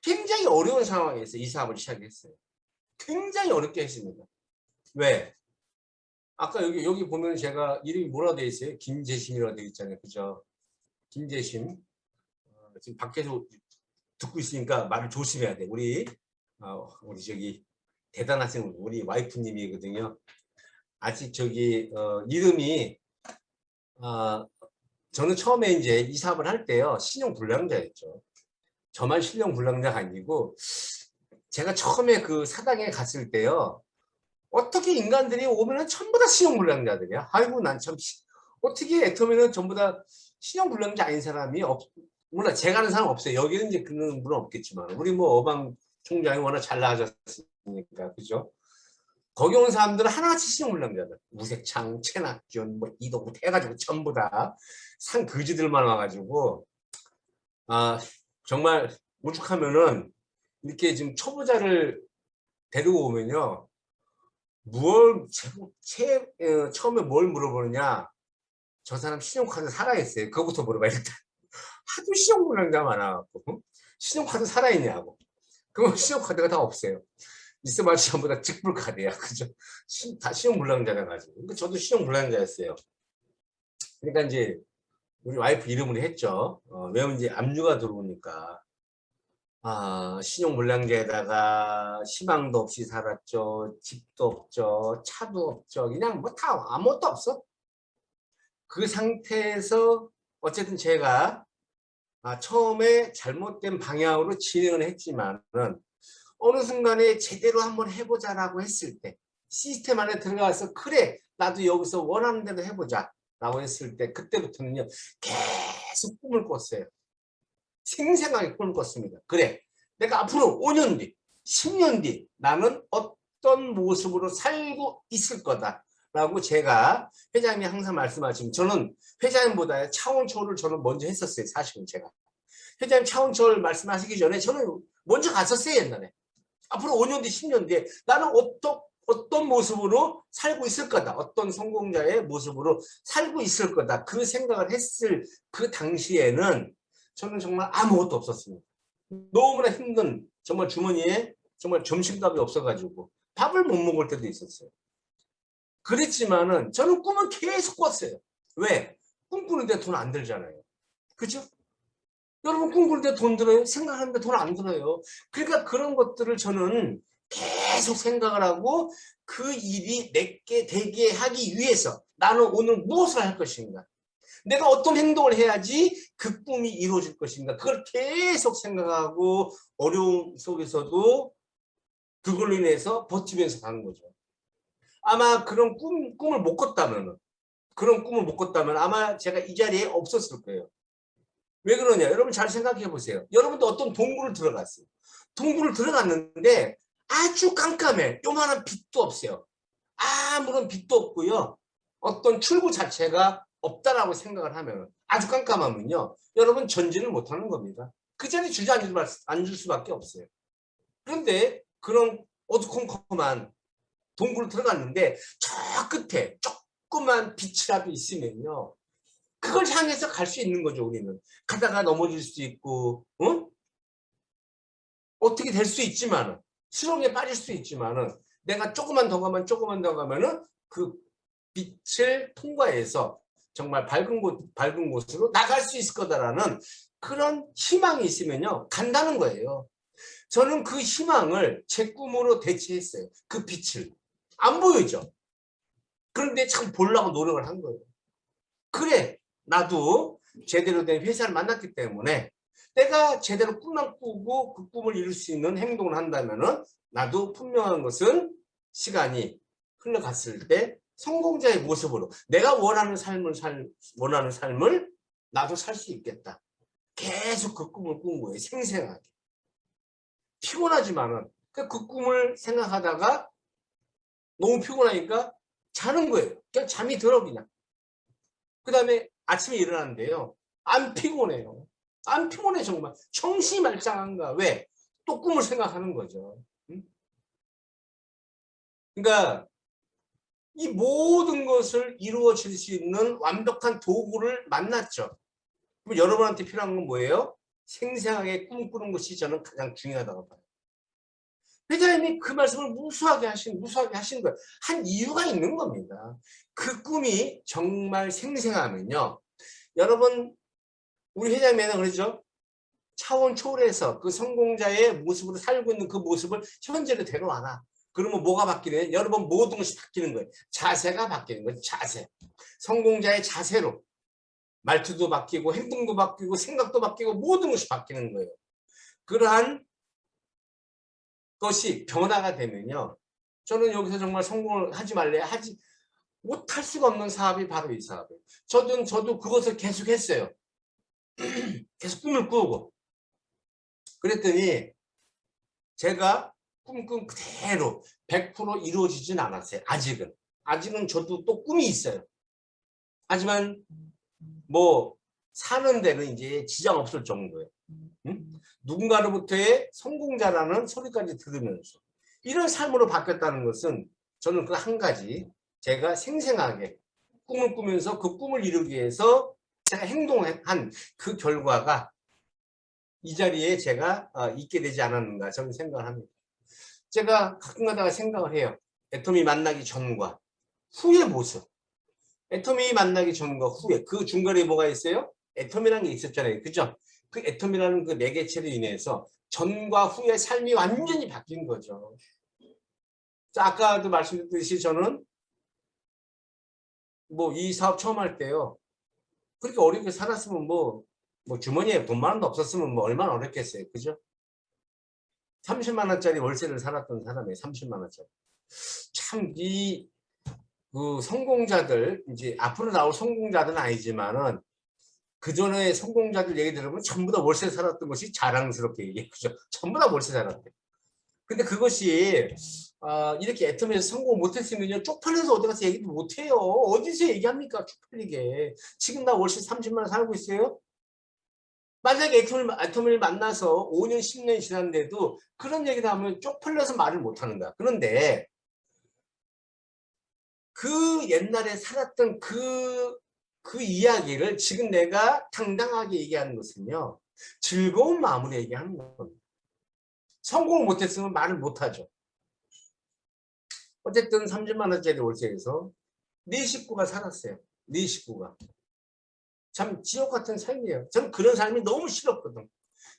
굉장히 어려운 상황에서 이 사업을 시작했어요. 굉장히 어렵게 했습니다. 왜? 아까 여기 보면 제가 이름이 뭐라 되어 있어요? 김재심이라고 되어 있잖아요. 그죠? 김재심. 지금 밖에서 듣고 있으니까 말을 조심해야 돼. 우리 저기 대단하신 우리 와이프님이거든요. 아직 저기 이름이 저는 처음에 이제 이 사업을 할 때요. 신용불량자였죠. 저만 신용불량자가 아니고 제가 처음에 그 사당에 갔을 때요. 어떻게 인간들이 오면은 전부 다 신용불량자들이야. 아이고 난 참 어떻게 애터미는 전부 다 신용불량자 아닌 사람이 몰라 제가 아는 사람 없어요. 여기는 이제 그런 분은 없겠지만 우리 뭐 어방 총장이 워낙 잘 나아졌으니까 그죠? 거기 온 사람들은 하나같이 신용불량자들 무색창, 최낙균, 뭐 이동국 해가지고 전부 다 산 거지들만 와가지고 정말 오죽하면은 이렇게 지금 초보자를 데리고 오면요. 처음에 뭘 물어보느냐. 저 사람 신용카드 살아있어요. 그거부터 물어봐 일단. 하도 신용불량자 많아갖고 신용카드 살아있냐고. 그럼 신용카드가 다 없어요. 있어봐야 전부 다 직불카드야. 그죠? 다 신용불량자라 가지고. 그러니까 저도 신용불량자였어요. 그러니까 이제 우리 와이프 이름으로 했죠. 왜냐면 이제 압류가 들어오니까 신용불량자에다가 희망도 없이 살았죠. 집도 없죠. 차도 없죠. 그냥 뭐 다 아무것도 없어. 그 상태에서 어쨌든 제가 처음에 잘못된 방향으로 진행을 했지만은 어느 순간에 제대로 한번 해보자라고 했을 때 시스템 안에 들어가서 그래 나도 여기서 원하는 대로 해보자 라고 했을 때 그때부터는요 계속 꿈을 꿨어요. 생생하게 꿈을 꿨습니다. 그래 내가 앞으로 5년 뒤 10년 뒤 나는 어떤 모습으로 살고 있을 거다 라고 제가 회장님이 항상 말씀하시면 저는 회장님보다 차원 초월을 저는 먼저 했었어요. 사실은 제가 회장님 차원 초월 말씀하시기 전에 저는 먼저 갔었어요. 옛날에 앞으로 5년 뒤 10년 뒤에 나는 어떤 모습으로 살고 있을 거다. 어떤 성공자의 모습으로 살고 있을 거다. 그 생각을 했을 그 당시에는 저는 정말 아무것도 없었습니다. 너무나 힘든 정말 주머니에 정말 점심값이 없어가지고 밥을 못 먹을 때도 있었어요. 그랬지만은 저는 꿈을 계속 꿨어요. 왜? 꿈꾸는데 돈 안 들잖아요. 그죠? 여러분 꿈꾸는데 돈 들어요? 생각하는데 돈 안 들어요. 그러니까 그런 것들을 저는 계속 생각을 하고 그 일이 내게 되게 하기 위해서 나는 오늘 무엇을 할 것인가? 내가 어떤 행동을 해야지 그 꿈이 이루어질 것인가? 그걸 계속 생각하고 어려움 속에서도 그걸로 인해서 버티면서 가는 거죠. 아마 그런 꿈을 못 꿨다면 아마 제가 이 자리에 없었을 거예요. 왜 그러냐? 여러분 잘 생각해 보세요. 여러분도 어떤 동굴을 들어갔어요. 동굴을 들어갔는데 아주 깜깜해. 요만한 빛도 없어요. 아무런 빛도 없고요. 어떤 출구 자체가 없다라고 생각을 하면 아주 깜깜하면요. 여러분 전진을 못하는 겁니다. 그 자리에 앉을 수밖에 없어요. 그런데 그런 어두컴컴한 동굴을 들어갔는데 저 끝에 조그만 빛이라도 있으면요. 그걸 향해서 갈 수 있는 거죠. 우리는 가다가 넘어질 수 있고 어떻게 될 수 있지만은 수렁에 빠질 수 있지만은 내가 조금만 더 가면은 그 빛을 통과해서 정말 밝은 곳으로 나갈 수 있을 거다라는 그런 희망이 있으면요 간다는 거예요. 저는 그 희망을 제 꿈으로 대체했어요. 그 빛을 안 보이죠. 그런데 참 보려고 노력을 한 거예요. 그래 나도 제대로 된 회사를 만났기 때문에 내가 제대로 꿈만 꾸고 그 꿈을 이룰 수 있는 행동을 한다면은 나도 분명한 것은 시간이 흘러갔을 때 성공자의 모습으로 내가 원하는 삶을 나도 살 수 있겠다. 계속 그 꿈을 꾼 거예요. 생생하게. 피곤하지만은 그 꿈을 생각하다가 너무 피곤하니까 자는 거예요. 그냥 잠이 들어 그냥. 그 다음에 아침에 일어났는데요. 안 피곤해요. 안 피곤해 정말. 정신이 말짱한가. 왜? 또 꿈을 생각하는 거죠. 응? 그러니까 이 모든 것을 이루어질 수 있는 완벽한 도구를 만났죠. 그럼 여러분한테 필요한 건 뭐예요? 생생하게 꿈꾸는 것이 저는 가장 중요하다고 봐요. 회장님이 그 말씀을 무수하게 하신 거예요. 한 이유가 있는 겁니다. 그 꿈이 정말 생생하면요. 여러분, 우리 회장님은 그러죠. 차원 초월해서 그 성공자의 모습으로 살고 있는 그 모습을 현재로 데려와라. 그러면 뭐가 바뀌는? 여러분 모든 것이 바뀌는 거예요. 자세가 바뀌는 거예요. 자세. 성공자의 자세로 말투도 바뀌고 행동도 바뀌고 생각도 바뀌고 모든 것이 바뀌는 거예요. 그러한 것이 변화가 되면요. 저는 여기서 정말 성공을 하지 말래 하지 못할 수가 없는 사업이 바로 이 사업이에요. 저도 그것을 계속 했어요. 계속 꿈을 꾸고. 그랬더니 제가 꿈꾼 그대로 100% 이루어지진 않았어요. 아직은 저도 또 꿈이 있어요. 하지만 뭐 사는 데는 이제 지장 없을 정도예요. 응? 누군가로부터의 성공자라는 소리까지 들으면서 이런 삶으로 바뀌었다는 것은 저는 그 한 가지 제가 생생하게 꿈을 꾸면서 그 꿈을 이루기 위해서 제가 행동한 그 결과가 이 자리에 제가 있게 되지 않았는가 저는 생각을 합니다. 제가 가끔가다가 생각을 해요. 애터미 만나기 전과 후의 모습. 애터미 만나기 전과 후에 그 중간에 뭐가 있어요? 애터미라는 게 있었잖아요. 그죠? 그 애터미라는 그 매개체로 인해서 전과 후의 삶이 완전히 바뀐 거죠. 자, 아까도 말씀드렸듯이 저는 뭐 이 사업 처음 할 때요. 그렇게 어렵게 살았으면 뭐 주머니에 돈만 원도 없었으면 뭐 얼마나 어렵겠어요. 그죠? 30만 원짜리 월세를 살았던 사람이에요. 30만 원짜리. 참 그 성공자들 이제 앞으로 나올 성공자들은 아니지만은 그 전에 성공자들 얘기 들으면 전부 다 월세 살았던 것이 자랑스럽게 얘기해. 그죠? 전부 다 월세 살았대. 근데 그것이 이렇게 애터미에서 성공 못했으면요 쪽팔려서 어디 가서 얘기도 못해요. 어디서 얘기합니까? 쪽팔리게. 지금 나 월세 30만 원 살고 있어요. 만약에 애터미를 만나서 5년 10년 지났는데도 그런 얘기를 하면 쪽팔려서 말을 못하는 거야. 그런데 그 옛날에 살았던 그 이야기를 지금 내가 당당하게 얘기하는 것은요. 즐거운 마음으로 얘기하는 겁니다. 성공을 못했으면 말을 못하죠. 어쨌든 30만 원짜리 월세에서 네 식구가 살았어요. 네 식구가. 참 지옥 같은 삶이에요. 저는 그런 삶이 너무 싫었거든.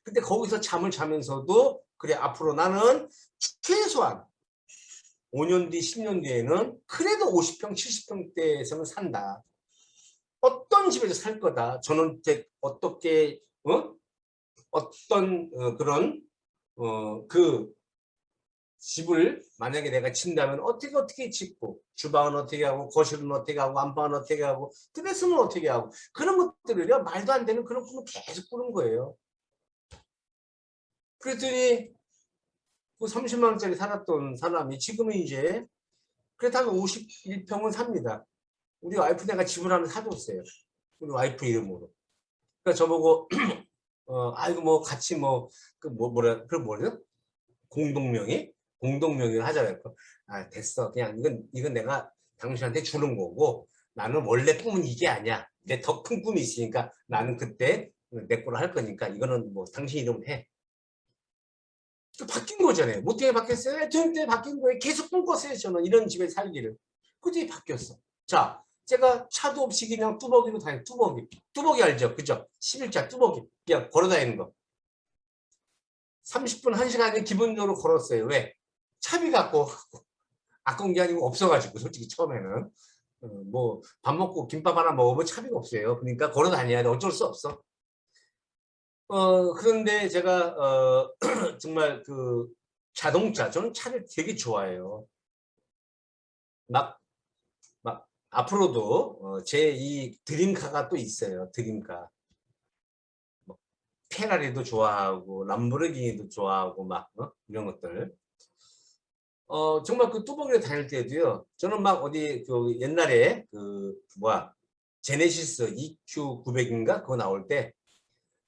근데 거기서 잠을 자면서도 그래 앞으로 나는 최소한 5년 뒤 10년 뒤에는 그래도 50평 70평대에서는 산다. 어떤 집에서 살 거다. 저는 어떻게 어떤 그런 그 집을 만약에 내가 친다면 어떻게 짓고 주방은 어떻게 하고 거실은 어떻게 하고 안방은 어떻게 하고 드레스는 어떻게 하고 그런 것들을요 말도 안 되는 그런 꿈을 계속 꾸는 거예요. 그랬더니 그 30만 원짜리 살았던 사람이 지금은 이제 그렇다고 51평은 삽니다. 우리 와이프 내가 집을 하나 사줬어요. 우리 와이프 이름으로. 그러니까 저보고 아이고 뭐 같이 뭐라 공동명의를 하자고. 아 됐어. 그냥 이건 내가 당신한테 주는 거고 나는 원래 꿈은 이게 아니야. 내 더 큰 꿈이 있으니까 나는 그때 내 거로 할 거니까 이거는 뭐 당신 이름으로 해. 바뀐 거잖아요. 뭐 어떻게 바뀌었어요? 애터미 바뀐 거예요. 계속 꿈꿨어요. 저는 이런 집에 살기를. 그때 바뀌었어. 자, 제가 차도 없이 그냥 뚜벅이로 다녀. 뚜벅이 알죠? 그죠? 11자 뚜벅이. 그냥 걸어 다니는 거. 30분, 1시간은 기본적으로 걸었어요. 왜? 차비가 아까운 게 아니고 없어가지고 솔직히 처음에는 뭐 밥 먹고 김밥 하나 먹으면 차비가 없어요. 그러니까 걸어 다녀야 돼. 어쩔 수 없어. 그런데 제가 정말 그 자동차 저는 차를 되게 좋아해요. 막 앞으로도 제 이 드림카가 또 있어요. 드림카. 뭐 페라리도 좋아하고 람보르기니도 좋아하고 막 이런 것들. 정말 그 뚜벅이를 다닐 때도요. 저는 막 어디 그 옛날에 그 뭐야 제네시스 EQ900인가 그거 나올 때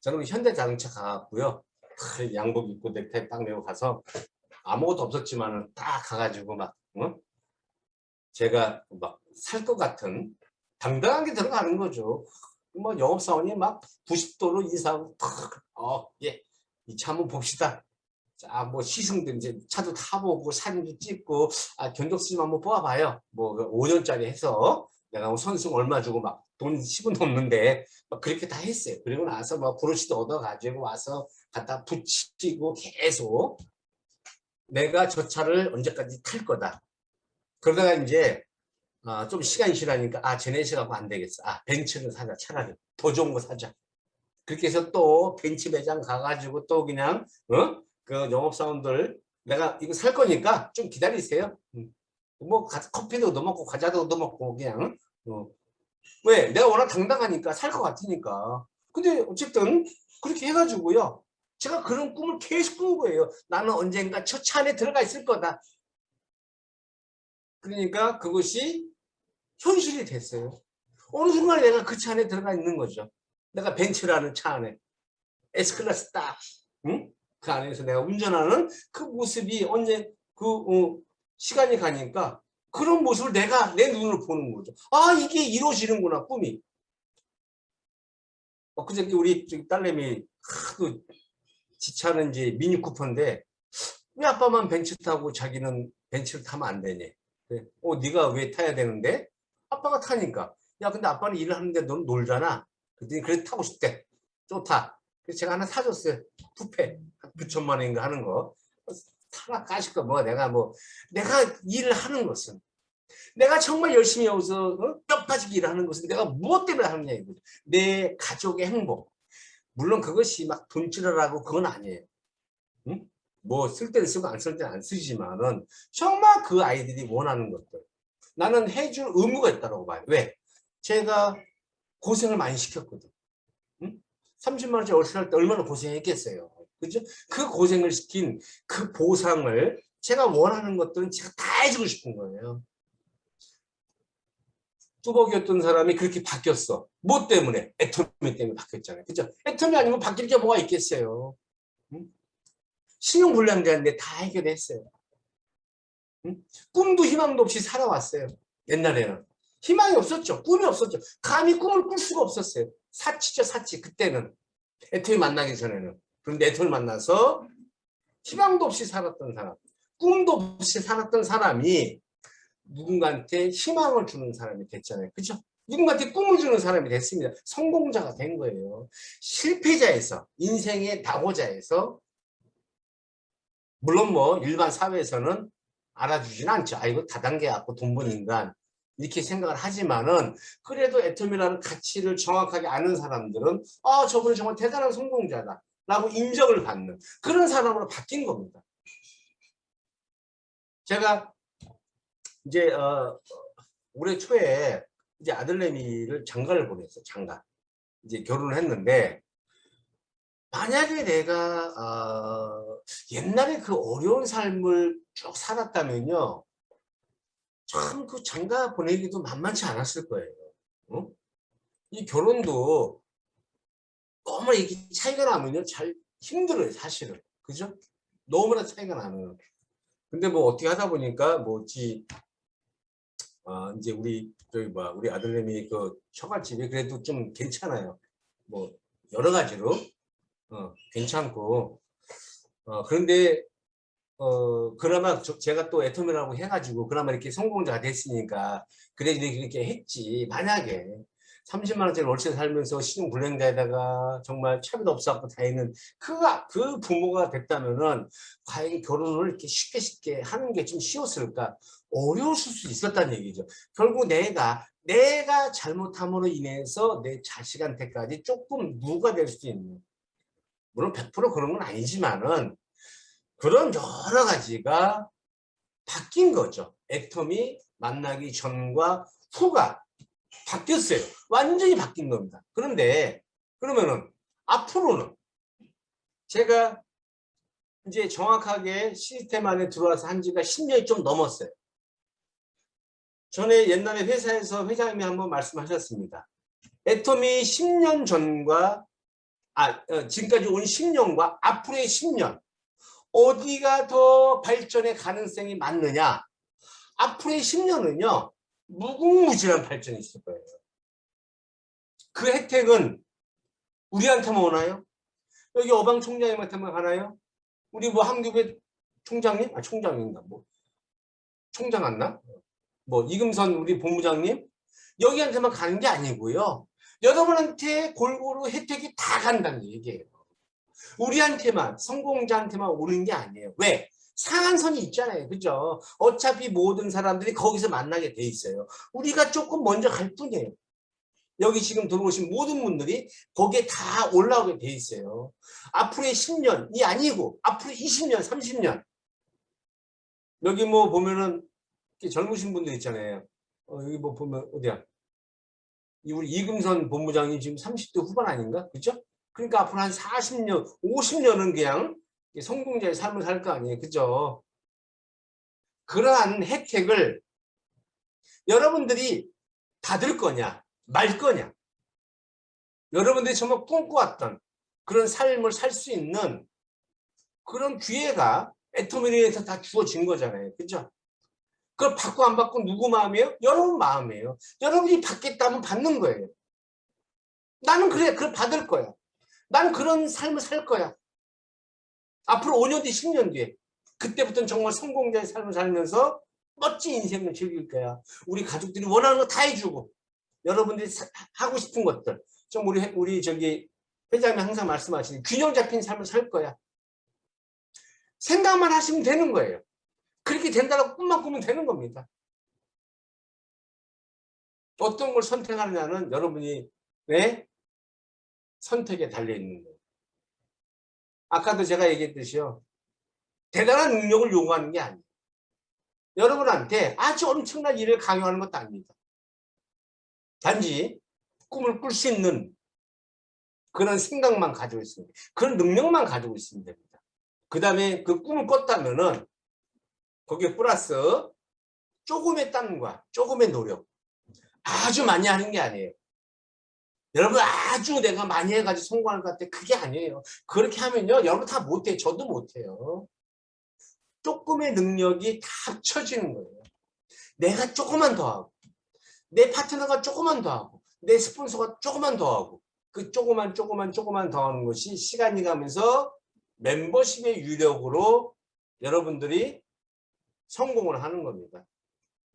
저는 현대자동차 가갖고요. 양복 입고 넥타이 딱 메고 가서 아무것도 없었지만은 딱 가가지고 막 제가 막 살 것 같은 당당하게 들어가는 거죠. 뭐 영업사원이 막 90도로 인사하고 예, 이 차 한번 봅시다. 자, 뭐 시승도 이제 차도 타보고 사진도 찍고 견적서 좀 한번 뽑아봐요. 뭐 5년짜리 해서 내가 뭐 선승 얼마 주고 막 돈 10원 넘는데 막 그렇게 다 했어요. 그리고 나서 막 브로시도 얻어가지고 와서 갖다 붙이고 계속 내가 저 차를 언제까지 탈 거다. 그러다가 이제 좀 시간이 지나니까 제네시스 갖고 안 되겠어. 벤츠를 사자. 차라리 더 좋은 거 사자. 그렇게 해서 또 벤츠 매장 가가지고 또 그냥 그 영업사원들 내가 이거 살 거니까 좀 기다리세요. 뭐 커피도 얻어먹고 과자도 얻어먹고 그냥 왜? 내가 워낙 당당하니까 살 것 같으니까. 근데 어쨌든 그렇게 해가지고요. 제가 그런 꿈을 계속 꾼 거예요. 나는 언젠가 저 차 안에 들어가 있을 거다. 그러니까 그것이 현실이 됐어요. 어느 순간에 내가 그 차 안에 들어가 있는 거죠. 내가 벤츠라는 차 안에 S클래스 딱, 응? 그 안에서 내가 운전하는 그 모습이 언제 시간이 가니까 그런 모습을 내가 내 눈으로 보는 거죠. 이게 이루어지는구나, 꿈이. 그저께 우리 딸내미 하도 지 차는 이제 미니 쿠퍼인데 왜 아빠만 벤츠 타고 자기는 벤츠를 타면 안 되니? 그래. 네가 왜 타야 되는데? 아빠가 타니까. 야, 근데 아빠는 일을 하는데 넌 놀잖아. 그랬더니 그래 타고 싶대. 좋다. 그래서 제가 하나 사줬어요. 쿠페. 9천만 원인가 하는 거. 타라 까실까 뭐 내가 일을 하는 것은 내가 정말 열심히 여기서 뼈 빠지게 일을 하는 것은 내가 무엇 때문에 하느냐 이거죠. 내 가족의 행복. 물론 그것이 막 돈치러라고 그건 아니에요. 응? 뭐 쓸 때는 쓰고 안 쓸 때는 안 쓰지만은 정말 그 아이들이 원하는 것들 나는 해줄 의무가 있다고 봐요. 왜? 제가 고생을 많이 시켰거든. 응? 30만 원짜리 월세 할 때 얼마나 고생했겠어요. 그죠? 그 고생을 시킨 그 보상을 제가 원하는 것들은 제가 다 해주고 싶은 거예요. 뚜벅이었던 사람이 그렇게 바뀌었어. 뭐 때문에? 애터미 때문에 바뀌었잖아요. 그죠? 애터미 아니면 바뀔 게 뭐가 있겠어요. 응? 신용불량자인데 다 해결했어요. 응? 꿈도 희망도 없이 살아왔어요. 옛날에는. 희망이 없었죠. 꿈이 없었죠. 감히 꿈을 꿀 수가 없었어요. 사치죠, 사치. 그때는. 애터미 만나기 전에는. 그런데 애터미 만나서 희망도 없이 살았던 사람, 꿈도 없이 살았던 사람이 누군가한테 희망을 주는 사람이 됐잖아요. 그죠? 누군가한테 꿈을 주는 사람이 됐습니다. 성공자가 된 거예요. 실패자에서, 인생의 낙오자에서 물론 뭐 일반 사회에서는 알아주지는 않죠. 이거 다단계 갖고 돈 버는 인간 이렇게 생각을 하지만은 그래도 애터미라는 가치를 정확하게 아는 사람들은 저분은 정말 대단한 성공자다 라고 인정을 받는 그런 사람으로 바뀐 겁니다. 제가 이제 올해 초에 이제 아들내미를 장가를 보냈어요. 장가. 이제 결혼을 했는데 만약에 내가 옛날에 그 어려운 삶을 쭉 살았다면요. 참 그 장가 보내기도 만만치 않았을 거예요. 어? 이 결혼도 너무 이렇게 차이가 나면요. 잘 힘들어요. 사실은. 그죠? 너무나 차이가 나면. 근데 뭐 어떻게 하다 보니까 이제 우리 아들내미 그 처갓집이 그래도 좀 괜찮아요. 뭐 여러 가지로 괜찮고 그런데 그나마 제가 또 애터미라고 해가지고 그나마 이렇게 성공자가 됐으니까 그래 이렇게 했지. 만약에 30만 원짜리 월세 살면서 신용불량자에다가 정말 차비도 없어갖고 다니는 그 부모가 됐다면은 과연 결혼을 이렇게 쉽게 하는 게 좀 쉬웠을까? 어려웠을 수 있었다는 얘기죠. 결국 내가 잘못함으로 인해서 내 자식한테까지 조금 누가 될 수 있는 물론 100% 그런 건 아니지만은 그런 여러 가지가 바뀐 거죠. 애터미 만나기 전과 후가 바뀌었어요. 완전히 바뀐 겁니다. 그런데 그러면은 앞으로는 제가 이제 정확하게 시스템 안에 들어와서 한 지가 10년이 좀 넘었어요. 전에 옛날에 회사에서 회장님이 한번 말씀하셨습니다. 애터미 10년 전과 지금까지 온 10년과 앞으로의 10년 어디가 더 발전의 가능성이 많느냐? 앞으로의 10년은요 무궁무진한 발전이 있을 거예요. 그 혜택은 우리한테만 오나요? 여기 어방 총장님한테만 가나요? 우리 뭐 한국의 총장님? 총장인가 뭐 총장 맞나? 뭐 이금선 우리 본부장님 여기한테만 가는 게 아니고요. 여러분한테 골고루 혜택이 다 간다는 얘기예요. 우리한테만 성공자한테만 오는 게 아니에요. 왜? 상한선이 있잖아요. 그죠? 어차피 모든 사람들이 거기서 만나게 돼 있어요. 우리가 조금 먼저 갈 뿐이에요. 여기 지금 들어오신 모든 분들이 거기에 다 올라오게 돼 있어요. 앞으로의 10년이 아니고 앞으로 20년, 30년 여기 뭐 보면은 젊으신 분들 있잖아요. 여기 뭐 보면 어디야? 우리 이금선 본부장이 지금 30대 후반 아닌가? 그죠? 그러니까 앞으로 한 40년, 50년은 그냥 성공자의 삶을 살 거 아니에요. 그죠? 그러한 혜택을 여러분들이 받을 거냐, 말 거냐. 여러분들이 정말 꿈꿔왔던 그런 삶을 살 수 있는 그런 기회가 애터미리에서 다 주어진 거잖아요. 그죠? 그걸 받고 안 받고 누구 마음이에요? 여러분 마음이에요. 여러분이 받겠다면 받는 거예요. 나는 그래, 그걸 받을 거야. 나는 그런 삶을 살 거야. 앞으로 5년 뒤, 10년 뒤에. 그때부터는 정말 성공자의 삶을 살면서 멋진 인생을 즐길 거야. 우리 가족들이 원하는 거 다 해주고, 여러분들이 하고 싶은 것들. 좀 우리 저기 회장님이 항상 말씀하시는 균형 잡힌 삶을 살 거야. 생각만 하시면 되는 거예요. 그렇게 된다고 꿈만 꾸면 되는 겁니다. 어떤 걸 선택하느냐는 여러분이 왜 선택에 달려 있는 거예요. 아까도 제가 얘기했듯이요. 대단한 능력을 요구하는 게 아니에요. 여러분한테 아주 엄청난 일을 강요하는 것도 아닙니다. 단지 꿈을 꿀 수 있는 그런 생각만 가지고 있습니다. 그런 능력만 가지고 있으면 됩니다. 그 다음에 그 꿈을 꿨다면은 거기에 플러스 조금의 땀과 조금의 노력 아주 많이 하는 게 아니에요. 여러분 아주 내가 많이 해가지고 성공할 것 같아. 그게 아니에요. 그렇게 하면요 여러분 다 못해요. 저도 못해요. 조금의 능력이 다 합쳐지는 거예요. 내가 조금만 더 하고 내 파트너가 조금만 더 하고 내 스폰서가 조금만 더 하고 그 조금만 더 하는 것이 시간이 가면서 멤버십의 유력으로 여러분들이 성공을 하는 겁니다.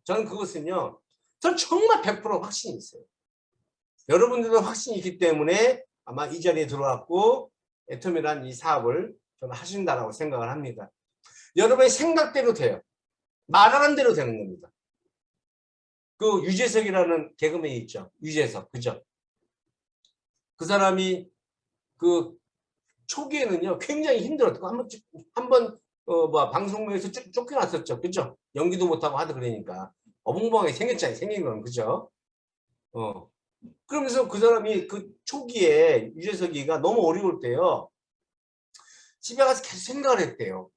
저는 그것은요. 전 정말 100% 확신이 있어요. 여러분들도 확신이 있기 때문에 아마 이 자리에 들어왔고 애터미란 이 사업을 저는 하신다라고 생각을 합니다. 여러분의 생각대로 돼요. 말하는 대로 되는 겁니다. 그 유재석이라는 개그맨이 있죠. 유재석, 그죠? 그 사람이 그 초기에는요 굉장히 힘들었고 한번 방송국에서 쫓겨났었죠. 그죠? 연기도 못하고 하도 그러니까 어벙벙하게 생겼잖아요. 생긴 건 그죠? 그러면서 그 사람이 그 초기에 유재석이가 너무 어려울 때요. 집에 가서 계속 생각을 했대요.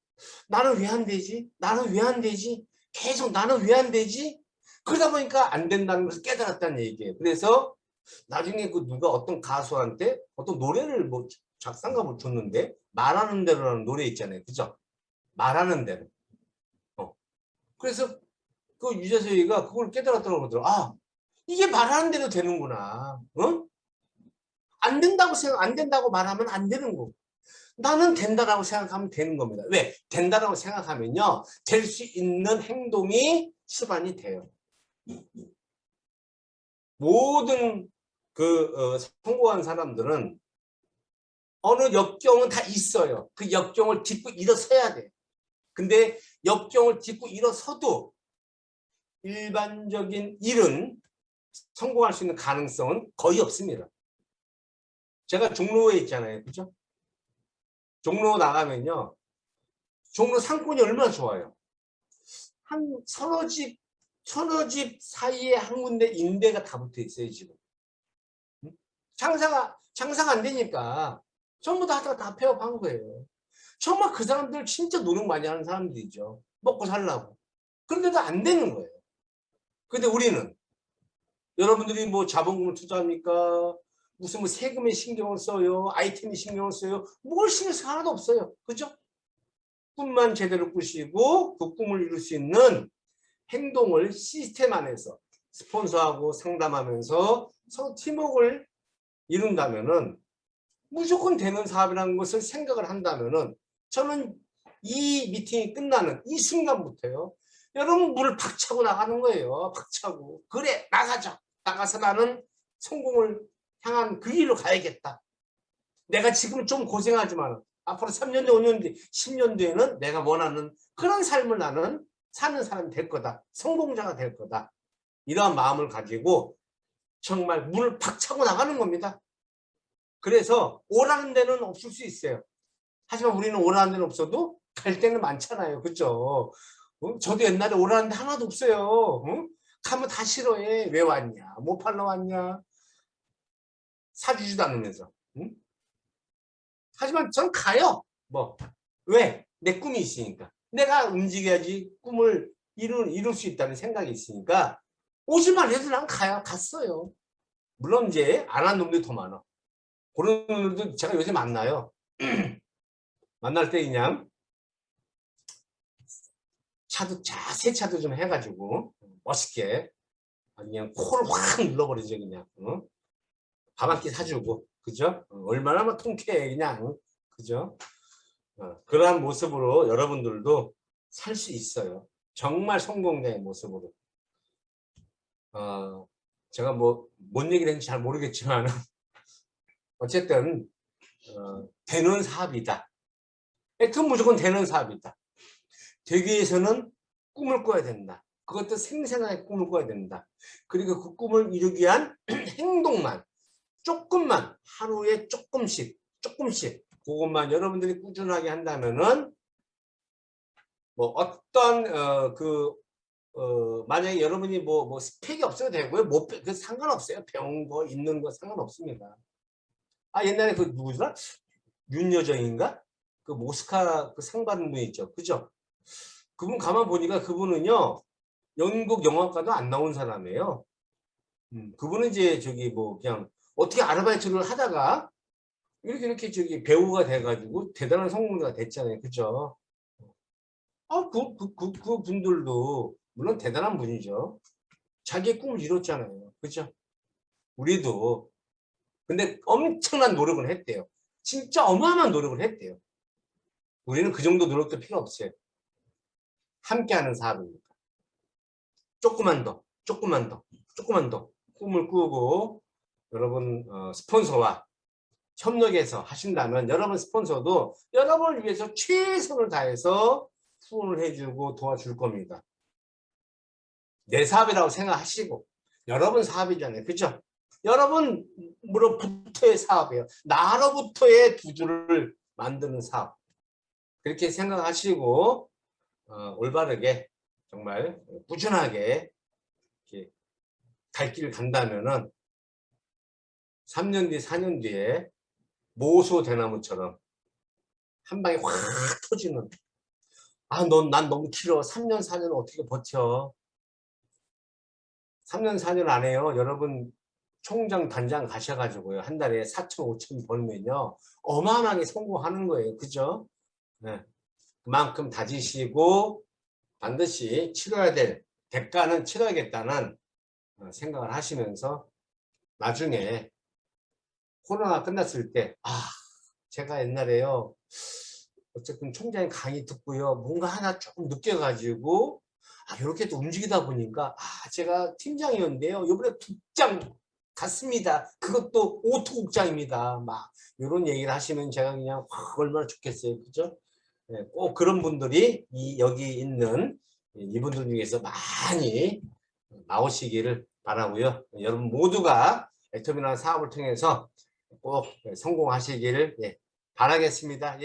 나는 왜 안 되지? 나는 왜 안 되지? 계속 나는 왜 안 되지? 그러다 보니까 안 된다는 것을 깨달았다는 얘기예요. 그래서 나중에 그 누가 어떤 가수한테 어떤 노래를 뭐 작사가 뭐 줬는데 말하는 대로라는 노래 있잖아요. 그죠? 말하는 대로. 그래서 그 유재석이가 그걸 깨달았다고 그러더라고요. 아, 이게 말하는 대로 되는구나. 안 된다고 안 된다고 말하면 안 되는 거고. 나는 된다라고 생각하면 되는 겁니다. 왜? 된다라고 생각하면요. 될 수 있는 행동이 수반이 돼요. 모든 성공한 사람들은 어느 역경은 다 있어요. 그 역경을 딛고 일어서야 돼. 근데 역경을 딛고 일어서도 일반적인 일은 성공할 수 있는 가능성은 거의 없습니다. 제가 종로에 있잖아요. 그죠? 종로 나가면요. 종로 상권이 얼마나 좋아요. 한 서너 집 사이에 한 군데 임대가 다 붙어 있어요, 지금. 장사가 안 되니까 전부 다 폐업한 거예요. 정말 그 사람들 진짜 노력 많이 하는 사람들이죠. 먹고 살라고. 그런데도 안 되는 거예요. 근데 우리는 여러분들이 뭐 자본금을 투자합니까? 무슨 뭐 세금에 신경을 써요, 아이템에 신경을 써요. 뭘 신경 쓸 하나도 없어요. 그죠? 꿈만 제대로 꾸시고 그 꿈을 이룰 수 있는 행동을 시스템 안에서 스폰서하고 상담하면서 서로 팀워크를 이룬다면은 무조건 되는 사업이라는 것을 생각을 한다면은 저는 이 미팅이 끝나는 이 순간부터요. 여러분 물을 박차고 나가는 거예요. 박차고. 그래 나가자. 나가서 나는 성공을 향한 그 길로 가야겠다. 내가 지금 좀 고생하지만 앞으로 3년 뒤, 5년 뒤, 10년 뒤에는 내가 원하는 그런 삶을 나는 사는 사람이 될 거다. 성공자가 될 거다. 이러한 마음을 가지고 정말 물을 박차고 나가는 겁니다. 그래서 오라는 데는 없을 수 있어요. 하지만 우리는 오라는 데는 없어도 갈 데는 많잖아요. 그죠? 저도 옛날에 오라는 데 하나도 없어요. 가면 다 싫어해. 왜 왔냐? 뭐 팔러 왔냐? 사주지도 않으면서. 하지만 전 가요. 뭐 왜? 내 꿈이 있으니까. 내가 움직여야지 꿈을 이룰 수 있다는 생각이 있으니까 오지만 해도 난 가요. 갔어요. 물론 이제 안 한 놈들이 더 많아. 그런 놈들도 제가 요새 만나요. 만날 때 그냥 새 차도 좀 해가지고 멋있게 그냥 코를 확 눌러버리죠. 그냥 밥 한 끼 사주고. 그죠? 얼마나 막 통쾌해 그냥. 그죠? 그러한 모습으로 여러분들도 살 수 있어요. 정말 성공자의 모습으로. 제가 뭔 얘기를 했는지 잘 모르겠지만 어쨌든 되는 사업이다. 그건 무조건 되는 사업이다. 되기 위해서는 꿈을 꿔야 된다. 그것도 생생하게 꿈을 꿔야 된다. 그리고 그 꿈을 이루기 위한 행동만 조금만 하루에 조금씩 그것만 여러분들이 꾸준하게 한다면은 뭐 어떤 만약에 여러분이 뭐 스펙이 없어도 되고요. 그 상관없어요. 배운 거 있는 거 상관없습니다. 옛날에 그 누구더라? 윤여정인가? 그 모스카 그 상 받은 분 있죠. 그죠? 그분 가만 보니까 그분은요. 영국 영화과도 안 나온 사람이에요. 그분은 이제 그냥 어떻게 아르바이트를 하다가 이렇게 배우가 돼가지고 대단한 성공자가 됐잖아요. 그죠? 그 분들도 물론 대단한 분이죠. 자기의 꿈을 이뤘잖아요. 그죠? 우리도. 근데 엄청난 노력을 했대요. 진짜 어마어마한 노력을 했대요. 우리는 그 정도 노력도 필요 없어요. 함께하는 사업이니까. 조금만 더 꿈을 꾸고 여러분 스폰서와 협력해서 하신다면 여러분 스폰서도 여러분을 위해서 최선을 다해서 후원을 해주고 도와줄 겁니다. 내 사업이라고 생각하시고 여러분 사업이잖아요. 그죠? 여러분으로부터의 사업이에요. 나로부터의 부주를 만드는 사업. 그렇게 생각하시고 올바르게 정말 꾸준하게 이렇게 갈 길을 간다면은 3년 뒤, 4년 뒤에 모소 대나무처럼 한 방에 확 터지는 난 너무 길어. 3년, 4년 어떻게 버텨? 3년, 4년 안에요. 여러분 총장, 단장 가셔가지고요. 한 달에 4천, 5천 벌면요. 어마어마하게 성공하는 거예요. 그죠? 네. 그만큼 다지시고 반드시 치러야 될 대가는 치러야겠다는 생각을 하시면서 나중에 코로나 끝났을 때 제가 옛날에요. 어쨌든 총장의 강의 듣고요. 뭔가 하나 조금 느껴가지고 이렇게 또 움직이다 보니까 제가 팀장이었는데요. 이번에 국장 갔습니다. 그것도 오토국장입니다. 막 이런 얘기를 하시면 제가 그냥 얼마나 좋겠어요. 그죠? 네, 꼭 그런 분들이 여기 있는 이분들 중에서 많이 나오시기를 바라고요. 여러분 모두가 애터미널 사업을 통해서 꼭 성공하시기를 바라겠습니다.